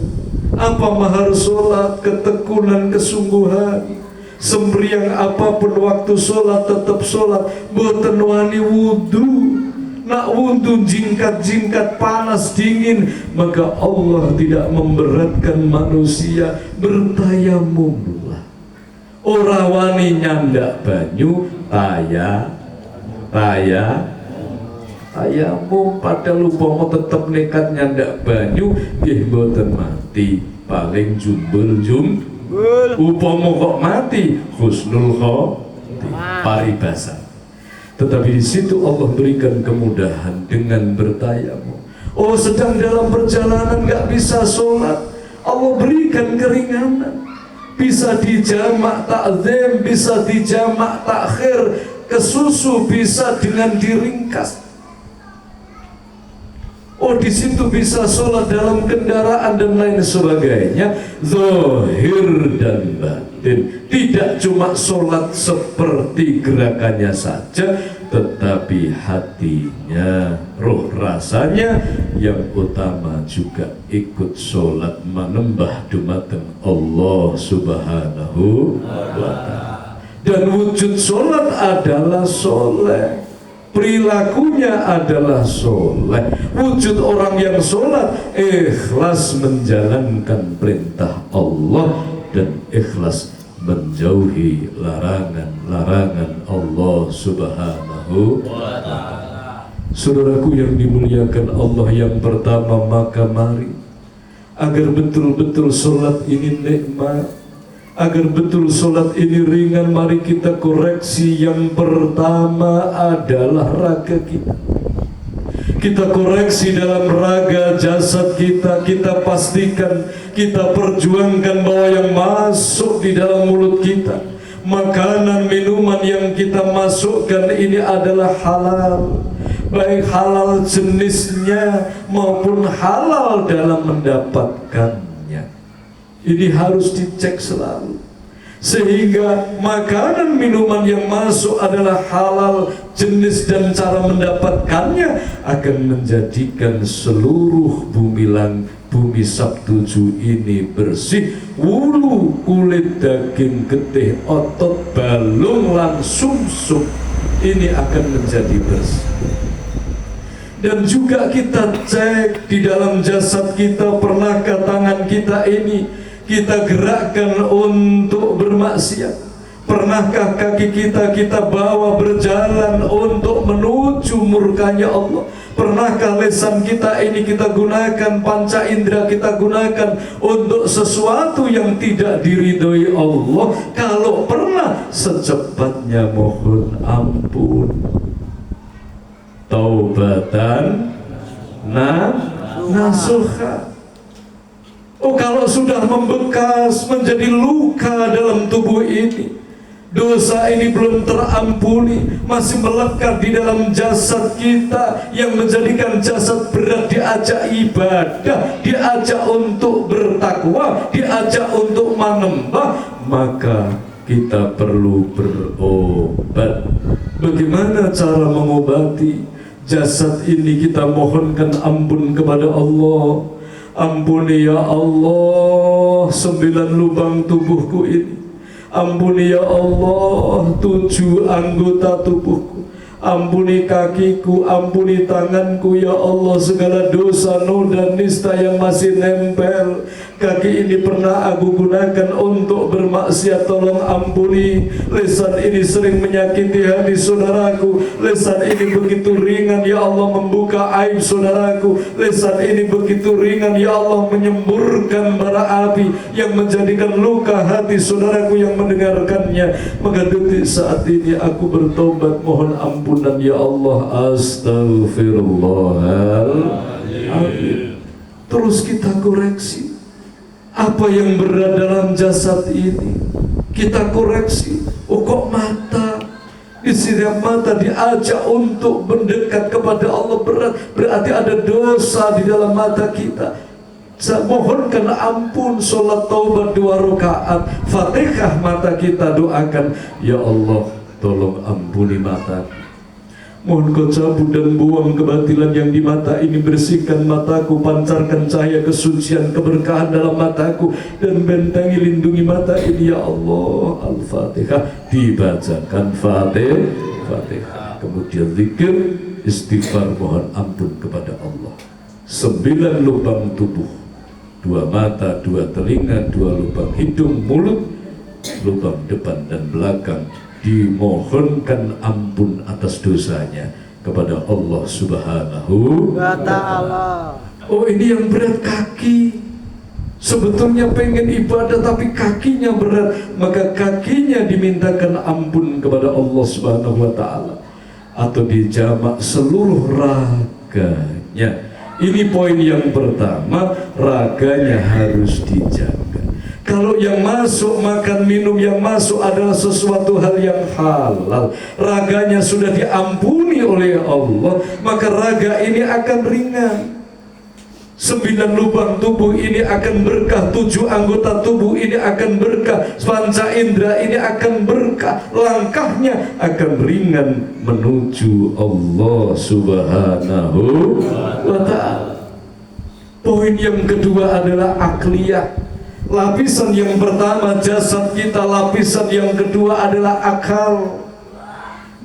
Apa mahar sholat? Ketekunan, kesungguhan. sempriang apapun waktu sholat tetap sholat, boten wani wudu. Nak wudu jingkat-jingkat panas dingin, maka Allah tidak memberatkan manusia, bertayamumlah. Ora wani nyandak banyu tayamum, padahal upama tetep nekat nyandak banyu nggih boten mati, paling jumbul upama kok mati husnul khotimah, paribasa. Tetapi di situ Allah berikan kemudahan dengan bertayamum. Oh, sedang dalam perjalanan nggak bisa sholat, Allah berikan keringanan. Bisa dijamak takzim, bisa dijamak takhir, kesusu bisa dengan diringkas. Oh, di situ bisa sholat dalam kendaraan dan lain sebagainya. Zahir dan batin, tidak cuma sholat seperti gerakannya saja, tetapi hatinya, roh rasanya yang utama juga ikut sholat menembah dumateng Allah Subhanahu wa ta'ala. Dan wujud sholat adalah soleh, perilakunya adalah soleh. Wujud orang yang sholat ikhlas menjalankan perintah Allah dan ikhlas menjauhi larangan-larangan Allah Subhanahu wa ta'ala. Saudaraku yang dimuliakan Allah, yang pertama, maka mari agar betul-betul sholat ini nikmat, agar betul sholat ini ringan, mari kita koreksi. Yang pertama adalah raga kita. Kita koreksi dalam raga jasad kita. Kita pastikan, kita perjuangkan bahwa yang masuk di dalam mulut kita, makanan, minuman yang kita masukkan ini adalah halal, baik halal jenisnya maupun halal dalam mendapatkannya. Ini harus dicek selalu, sehingga makanan minuman yang masuk adalah halal jenis dan cara mendapatkannya akan menjadikan seluruh bumi Sabtuju ini bersih. Wulu, kulit, daging, getih, otot, balung, lan sumsum ini akan menjadi bersih. Dan juga kita cek di dalam jasad kita, pernahkah tangan kita ini kita gerakkan untuk bermaksiat? Pernahkah kaki kita bawa berjalan untuk menuju murkanya Allah? Pernahkah lisan kita ini kita gunakan, panca indera kita gunakan untuk sesuatu yang tidak diridhoi Allah? Kalau pernah, secepatnya mohon ampun, taubatan nasuha. Oh, kalau sudah membekas menjadi luka dalam tubuh ini, dosa ini belum terampuni, masih melekat di dalam jasad kita, yang menjadikan jasad berat, diajak ibadah, diajak untuk bertakwa, diajak untuk menembah, maka kita perlu berobat. Bagaimana cara mengobati jasad ini? Kita mohonkan ampun kepada Allah. Ampuni ya Allah 9 lubang tubuhku ini. Ampuni ya Allah 7 anggota tubuhku. Ampuni kakiku, ampuni tanganku ya Allah, segala dosa, noda, nista yang masih nempel. Kaki ini pernah aku gunakan untuk bermaksiat, tolong ampuni. Lisan ini sering menyakiti hati saudaraku. Lisan ini begitu ringan ya Allah membuka aib saudaraku. Lisan ini begitu ringan ya Allah menyemburkan bara api yang menjadikan luka hati saudaraku yang mendengarkannya. Maka detik saat ini aku bertobat, mohon ampunan ya Allah. Astaghfirullahaladzim. Terus kita koreksi apa yang berat dalam jasad ini, kita koreksi. Oh, kok mata, di setiap mata diajak untuk mendekat kepada Allah berat, berarti ada dosa di dalam mata kita. Saya mohonkan ampun, sholat taubat 2 rakaat, Fatihah mata kita doakan, ya Allah tolong ampuni mata. Mohon kau cabut dan buang kebatilan yang di mata ini. Bersihkan mataku, pancarkan cahaya kesucian, keberkahan dalam mataku, dan bentengi, lindungi mata ini ya Allah. Al-Fatihah. Dibacakan Fatihah, kemudian zikir, istighfar, mohon ampun kepada Allah. 9 lubang tubuh, 2 mata, 2 telinga, 2 lubang hidung, mulut, lubang depan dan belakang, dimohonkan ampun atas dosanya kepada Allah Subhanahu wa Ta'ala. Oh, ini yang berat kaki. Sebetulnya pengen ibadah tapi kakinya berat, maka kakinya dimintakan ampun kepada Allah Subhanahu wa Ta'ala, atau dijamak seluruh raganya. Ini poin yang pertama, raganya harus dijaga. Kalau yang masuk, makan minum yang masuk adalah sesuatu hal yang halal, raganya sudah diampuni oleh Allah, maka raga ini akan ringan. 9 lubang tubuh ini akan berkah, 7 anggota tubuh ini akan berkah, panca indera ini akan berkah, langkahnya akan ringan menuju Allah Subhanahu wa Ta'ala. Poin yang kedua adalah akliyah. Lapisan yang pertama jasad kita, lapisan yang kedua adalah akal.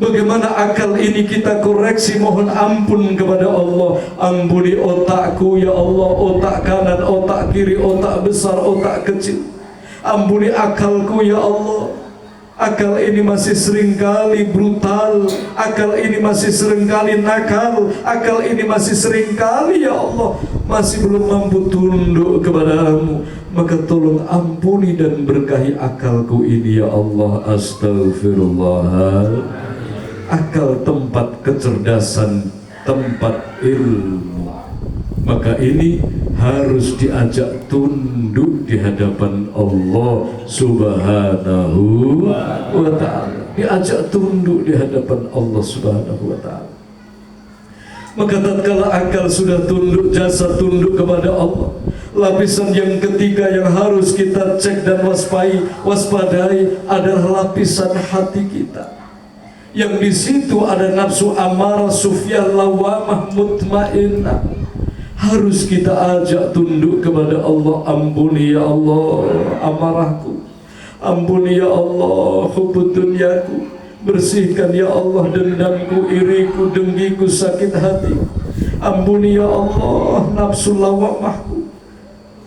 Bagaimana akal ini kita koreksi, mohon ampun kepada Allah. Ampuni otakku ya Allah, otak kanan, otak kiri, otak besar, otak kecil. Ampuni akalku ya Allah. Akal ini masih seringkali brutal, akal ini masih seringkali nakal, akal ini masih seringkali ya Allah masih belum mampu tunduk kepadamu. Maka tolong ampuni dan berkahi akalku ini ya Allah. Astaghfirullah. Akal tempat kecerdasan, tempat ilmu. Maka ini harus diajak tunduk di hadapan Allah Subhanahu wa Ta'ala. Diajak tunduk di hadapan Allah Subhanahu wa Ta'ala. Maka tatkala akal sudah tunduk, jasad tunduk kepada Allah, lapisan yang ketiga yang harus kita cek dan waspadai adalah lapisan hati kita. Yang di situ ada nafsu amarah, sufyan, lawamah, mutmainnah. Harus kita ajak tunduk kepada Allah. Ampuni ya Allah amarahku, ampuni ya Allah hubbud dunyaku, bersihkan ya Allah dendamku, iriku, dengkiku, sakit hati. Ampuni ya Allah nafsu lawamahku.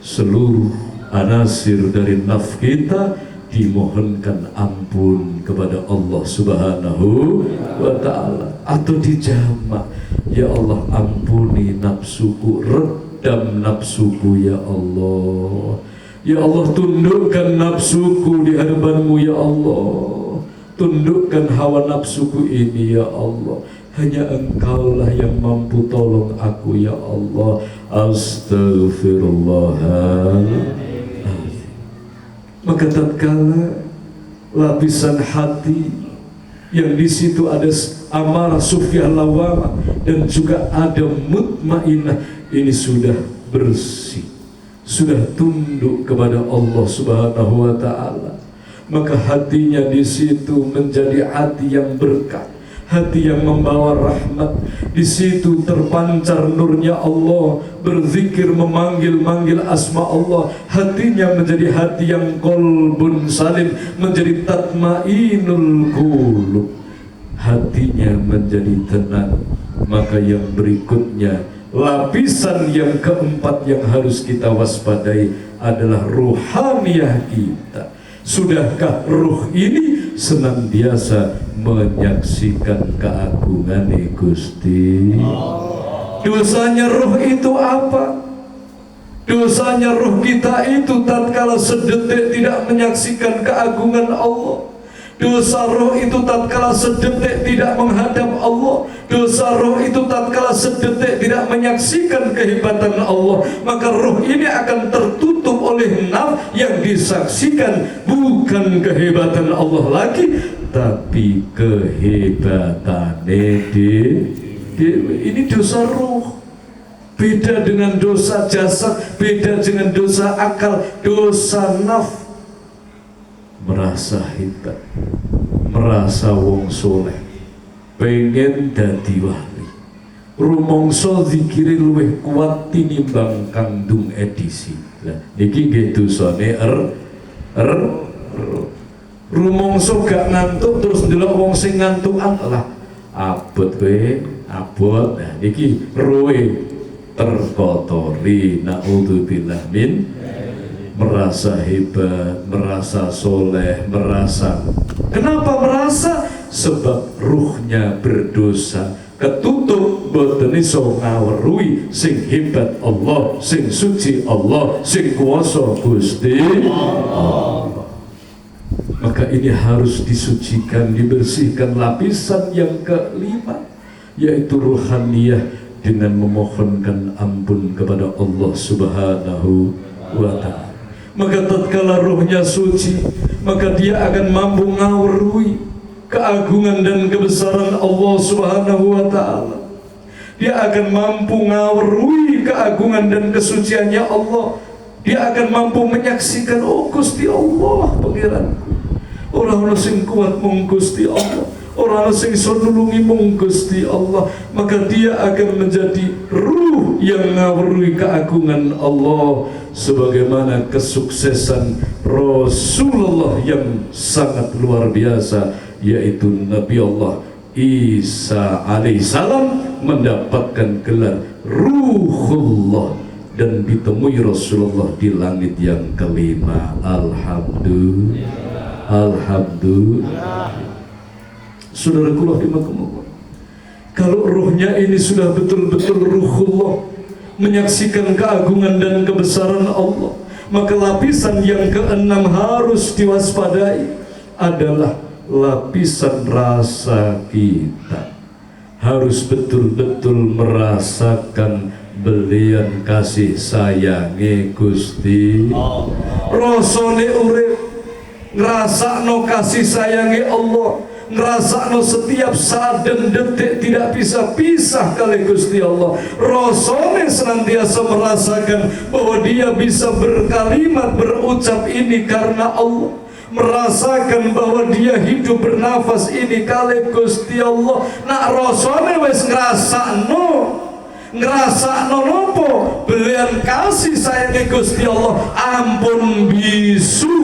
Seluruh anasir dari nafs kita dimohonkan ampun kepada Allah Subhanahu wa Ta'ala, atau dijamak, ya Allah ampuni nafsuku, redam nafsuku ya Allah. Ya Allah tundukkan nafsuku di hadapanmu ya Allah. Tundukkan hawa nafsuku ini ya Allah. Hanya Engkaulah yang mampu tolong aku ya Allah. Astaghfirullahaladzim. Maka tatkala lapisan hati yang di situ ada amarah, sufyah, lawamah, dan juga ada mutmainnah, ini sudah bersih, sudah tunduk kepada Allah Subhanahu wa Ta'ala, maka hatinya di situ menjadi hati yang berkah, hati yang membawa rahmat. Di situ terpancar nurnya Allah, berzikir, memanggil-manggil asma Allah. Hatinya menjadi hati yang qalbun salim, menjadi tatmainul qulub. Hatinya menjadi tenang. Maka yang berikutnya, lapisan yang keempat yang harus kita waspadai adalah ruhaniyah kita. Sudahkah ruh ini senantiasa menyaksikan keagungan Gusti? Dosanya ruh itu apa? Dosanya ruh kita itu tatkala sedetik tidak menyaksikan keagungan Allah. Dosa roh itu tatkala sedetik tidak menghadap Allah. Dosa roh itu tatkala sedetik tidak menyaksikan kehebatan Allah. Maka roh ini akan tertutup oleh nafs yang disaksikan bukan kehebatan Allah lagi, tapi kehebatan ini dosa roh. Beda dengan dosa jasad, beda dengan dosa akal. Dosa nafs merasa hebat, merasa wong soleh, pengen dadi wali. Rumangsa zikire luwih kuat tinimbang kandung edisi. Lah iki nggih dosane rumangsa gak ngantuk terus ndelok wong sing ngantukan lah abot kowe abot. Nah iki roe terkotori, naudzubillah min, merasa hebat, merasa soleh, merasa. Kenapa merasa? Sebab ruhnya berdosa, ketutup, boten iso ngaweruhi sing hebat Allah, sing suci Allah, sing kuasa Gusti Allah. Maka ini harus disucikan, dibersihkan. Lapisan yang kelima yaitu ruhaniyah, dengan memohonkan ampun kepada Allah Subhanahu wa ta'ala. Maka tatkala ruhnya suci, maka dia akan mampu ngaweruhi keagungan dan kebesaran Allah Subhanahu wa ta'ala. Dia akan mampu ngaweruhi keagungan dan kesuciannya Allah. Dia akan mampu menyaksikan, oh Gusti Allah pangeranku, orang sing kuat mung Gusti Allah, orang sing iso nulungi mung Gusti Allah. Maka dia akan menjadi ruh yang ngaweruhi keagungan Allah, sebagaimana kesuksesan Rasulullah yang sangat luar biasa, yaitu Nabi Allah Isa alaihissalam mendapatkan gelar Ruhullah dan ditemui Rasulullah di langit yang kelima. Alhamdulillah. Saudaraku rahimakumullah, kalau ruhnya ini sudah betul-betul ruhullah, menyaksikan keagungan dan kebesaran Allah, maka lapisan yang keenam harus diwaspadai adalah lapisan rasa kita. Harus betul-betul merasakan belian kasih sayangi Gusti rasane urip, ngrasakno kasih sayangi Allah, ngrasakno setiap saat dan detik tidak bisa pisah kali Gusti Allah. Rasane senantiasa merasakan bahwa dia bisa berkalimat, berucap ini karena Allah, merasakan bahwa dia hidup bernafas ini kali Gusti Allah. Nak rasane wis ngrasakno nopo belian kasih sayangi Gusti Allah, ampun bisu.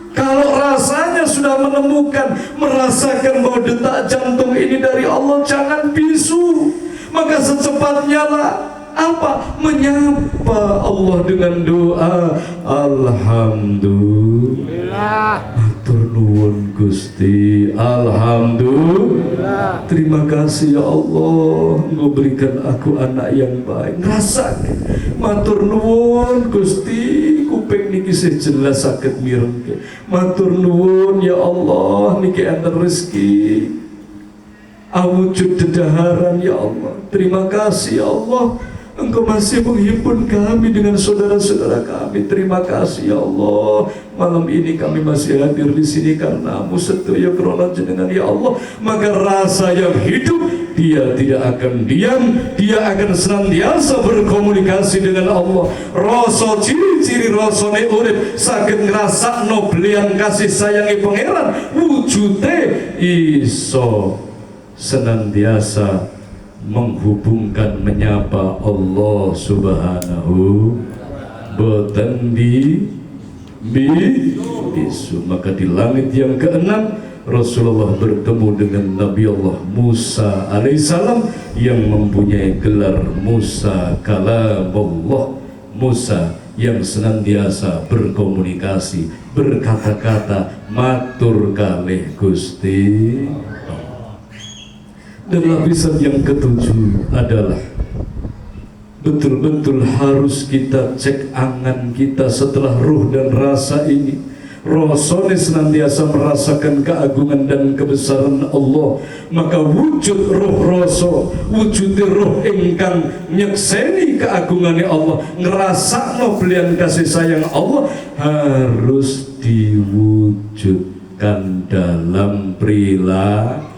Kalau rasanya sudah menemukan, merasakan bahwa detak jantung ini dari Allah, jangan bisu. Maka secepatnya lah apa? Menyapa Allah dengan doa Alhamdulillah. Matur nuwun Gusti, Alhamdulillah. Terima kasih ya Allah, memberikan aku anak yang baik. Rasakan. Matur nuwun Gusti, kuping niki sih jelas saged mirengke. Matur nuwun ya Allah, niki enten rezeki awujud dedaharan ya Allah. Terima kasih ya Allah, Engkau masih menghimpun kami dengan saudara-saudara kami. Terima kasih ya Allah. Malam ini kami masih hadir di sini karena-Mu sedaya krana jenengan ya Allah. Maka rasa yang hidup, dia tidak akan diam, dia akan senantiasa berkomunikasi dengan Allah. Rasa ciri-ciri rasane urip saged ngrasakno belian kasih sayangi pangeran, wujude iso senantiasa menghubungkan, menyapa Allah Subhanahu boten bisu. Maka di langit yang keenam Rasulullah bertemu dengan Nabi Allah Musa alaihissalam yang mempunyai gelar Musa kalamullah, Musa yang senantiasa berkomunikasi, berkata-kata, matur kalih Gusti. Dan lapisan yang ketujuh adalah betul-betul harus kita cek angan kita setelah ruh dan rasa ini. Rasane senantiasa merasakan keagungan dan kebesaran Allah. Maka wujud ruh rasa, wujud ruh ingkang nyekseni keagungannya Allah, ngerasakno belian kasih sayang Allah, harus diwujudkan dalam perilaku.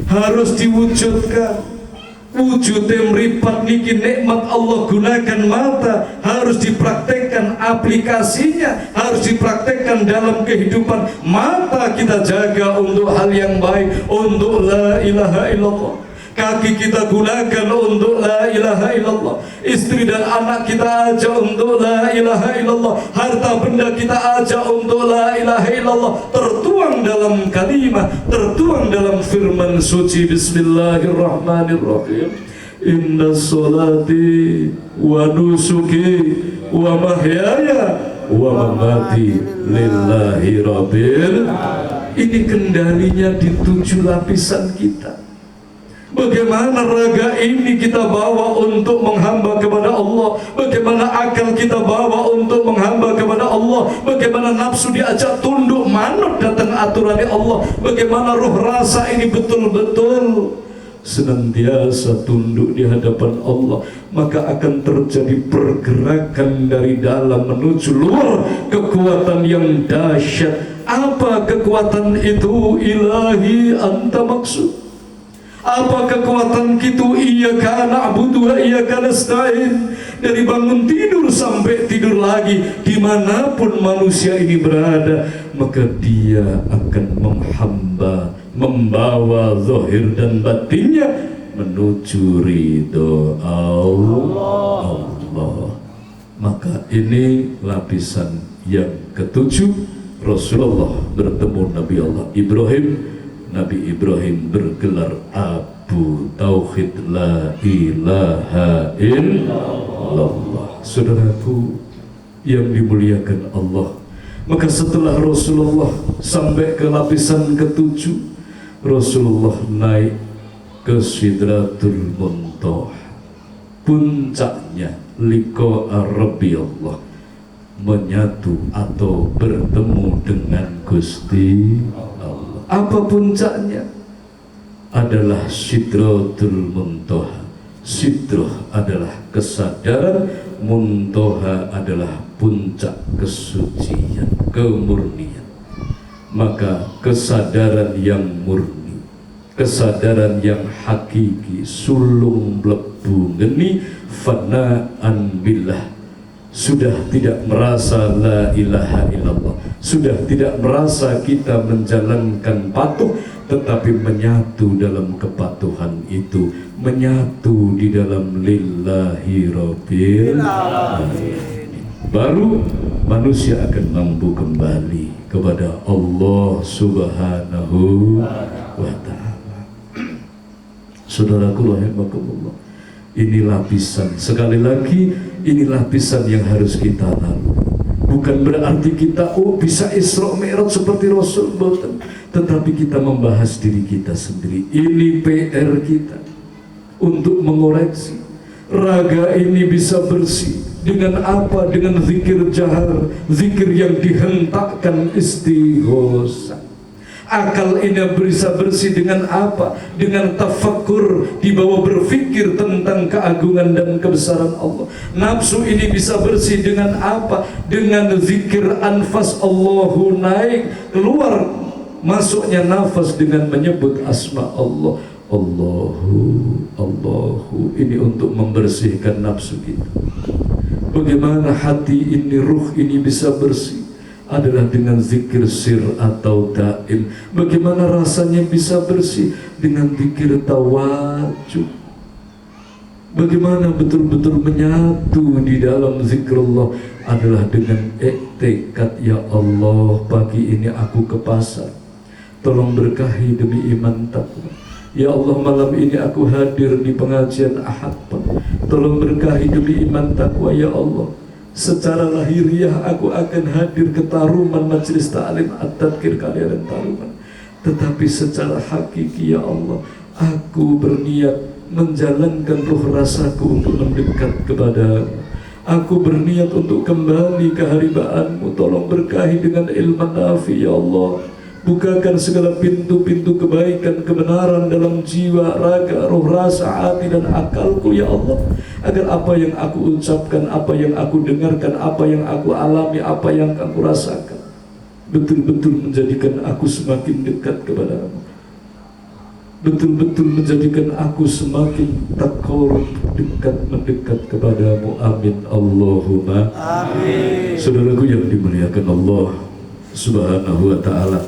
Harus diwujudkan. Wujudnya meripat niki nikmat Allah, gunakan mata, harus dipraktekkan aplikasinya, harus dipraktekkan dalam kehidupan. Mata kita jaga untuk hal yang baik, untuk la ilaha illallah. Kaki kita gunakan untuk la ilaha illallah. Istri dan anak kita ajak untuk la ilaha illallah. Harta benda kita ajak untuk la ilaha illallah. Tertuang dalam kalimat, tertuang dalam firman suci. Bismillahirrahmanirrahim. Inna sholati wa nusuki wa mahyaya wa mamati lillahi rabbil. Ini kendalinya di 7 lapisan kita. Bagaimana raga ini kita bawa untuk menghamba kepada Allah, bagaimana akal kita bawa untuk menghamba kepada Allah, bagaimana nafsu diajak tunduk manut datang aturan Allah, bagaimana roh rasa ini betul-betul senantiasa tunduk di hadapan Allah, maka akan terjadi pergerakan dari dalam menuju luar, kekuatan yang dahsyat. Apa kekuatan itu? Ilahi anta maksud. Apa kekuatan itu? Iyyaka na'budu wa iyyaka nasta'in. Dari bangun tidur sampai tidur lagi, dimanapun manusia ini berada, maka dia akan menghamba, membawa zahir dan batinnya menuju ridho Allah. Maka ini lapisan yang ketujuh. Rasulullah bertemu Nabi Allah Ibrahim. Nabi Ibrahim bergelar Abu Tauhid, la ilaha illallah. Saudaraku yang dimuliakan Allah, maka setelah Rasulullah sampai ke lapisan ketujuh, Rasulullah naik ke Sidratul Muntaha. Puncaknya liqa Rabbi Allah, menyatu atau bertemu dengan Gusti Allah. Apa puncaknya? Adalah Sidratul Muntaha. Sidrah adalah kesadaran, Muntaha adalah puncak kesucian, kemurnian. Maka kesadaran yang murni, kesadaran yang hakiki, sulung mlebu ngeni fana'an billah, sudah tidak merasa la ilaha illallah, sudah tidak merasa kita menjalankan patuh, tetapi menyatu dalam kepatuhan itu, menyatu di dalam lillahi rabbil alamin. Baru manusia akan mampu kembali kepada Allah subhanahu wa ta'ala. Saudaraku rahimakumullah, ini lapisan, sekali lagi, ini lapisan yang harus kita lalui. Bukan berarti kita bisa Isra Mi'raj seperti Rasul, tetapi kita membahas diri kita sendiri. Ini PR kita untuk mengoreksi. Raga ini bisa bersih dengan apa? Dengan zikir jahar, zikir yang dihentakkan, istighosah. Akal ini bisa bersih dengan apa? Dengan tafakkur, dibawa berfikir tentang keagungan dan kebesaran Allah. Nafsu ini bisa bersih dengan apa? Dengan zikir anfas, Allahu naik, keluar masuknya nafas dengan menyebut asma Allah. Allahu, ini untuk membersihkan nafsu kita. Bagaimana hati ini, ruh ini bisa bersih? Adalah dengan zikir sir atau daim. Bagaimana rasanya bisa bersih? Dengan zikir tawajuh. Bagaimana betul-betul menyatu di dalam zikrullah? Adalah dengan tekad, ya Allah, pagi ini aku ke pasar, tolong berkahi demi iman takwa. Ya Allah, malam ini aku hadir di pengajian Ahad, tolong berkahi demi iman takwa. Ya Allah, secara lahiriah aku akan hadir ke Taruman, majelis ta'lim at-tadkir kalian Taruman, tetapi secara hakiki, ya Allah, aku berniat menjalankan ruh rasaku untuk mendekat kepada-Mu. Aku berniat untuk kembali ke haribaanmu. Tolong berkahi dengan ilmu nafi, ya Allah. Bukakan segala pintu-pintu kebaikan, kebenaran dalam jiwa, raga, roh, rasa, hati dan akalku, ya Allah, agar apa yang aku ucapkan, apa yang aku dengarkan, apa yang aku alami, apa yang aku rasakan, betul-betul menjadikan aku semakin dekat kepada-Mu. betul-betul menjadikan aku semakin takarub, mendekat kepadamu. Amin Allahumma amin. Saudaraku yang dimuliakan Allah Subhanahu wa ta'ala,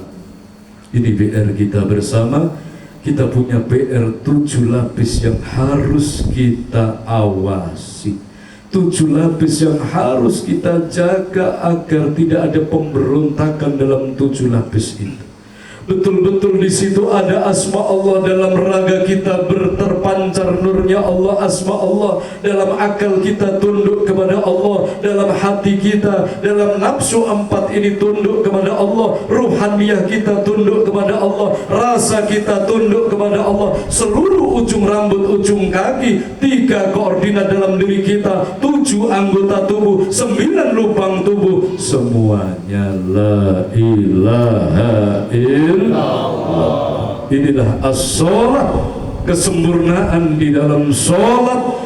ini PR kita bersama. Kita punya PR 7 lapis yang harus kita awasi, 7 lapis yang harus kita jaga agar tidak ada pemberontakan dalam 7 lapis itu. Betul-betul di situ ada asma Allah, dalam raga kita berterpancar nurnya Allah, asma Allah, dalam akal kita tunduk kepada Allah, dalam hati kita, dalam nafsu 4 ini tunduk kepada Allah, ruhaniyah kita tunduk kepada Allah, rasa kita tunduk kepada Allah, seluruh ujung rambut, ujung kaki, 3 koordinat dalam diri kita, 7 anggota tubuh, 9 lubang tubuh, semuanya la ilaha illallah. Inilah as-sholat, kesempurnaan di dalam sholat.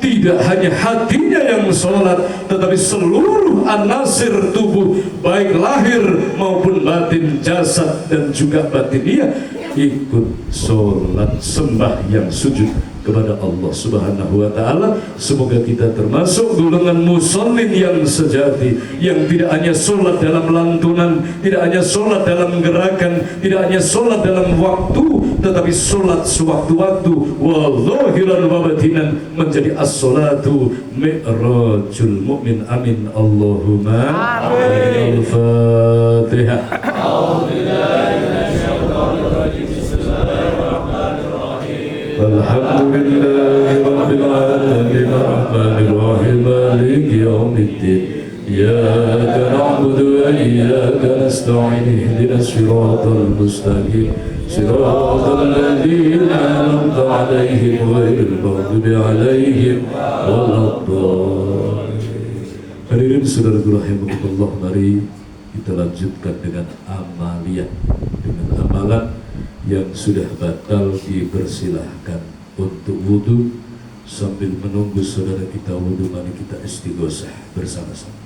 Tidak hanya hatinya yang sholat, tetapi seluruh anasir tubuh, baik lahir maupun batin, jasad dan juga batiniah, ikut sholat, sembahyang, sujud kepada Allah Subhanahu wa ta'ala. Semoga kita termasuk golongan musallin yang sejati, yang tidak hanya sholat dalam lantunan, tidak hanya sholat dalam gerakan, tidak hanya sholat dalam waktu, tetapi sholat sewaktu-waktu, wa zahiran wa batinan, menjadi as-sholatu mi'rajul mu'min. Amin Allahumma amin. Al-Fatihah. Alhamdulillahi Rabbil Alamin Ar-Rahmanir Rahim Maliki Yawmiddin Iyyaka na'budu wa iyyaka nasta'in Ihdinas siratal mustaqim siratal ladzina an'amta 'alaihim ghairil maghdubi 'alaihim waladdallin. Hadirin saudaraku rahimakumullah, mari kita lanjutkan dengan amaliyah, dengan amalan yang sudah batal. Dipersilahkan untuk wudhu. Sambil menunggu saudara kita wudhu, mari kita istighosah bersama-sama.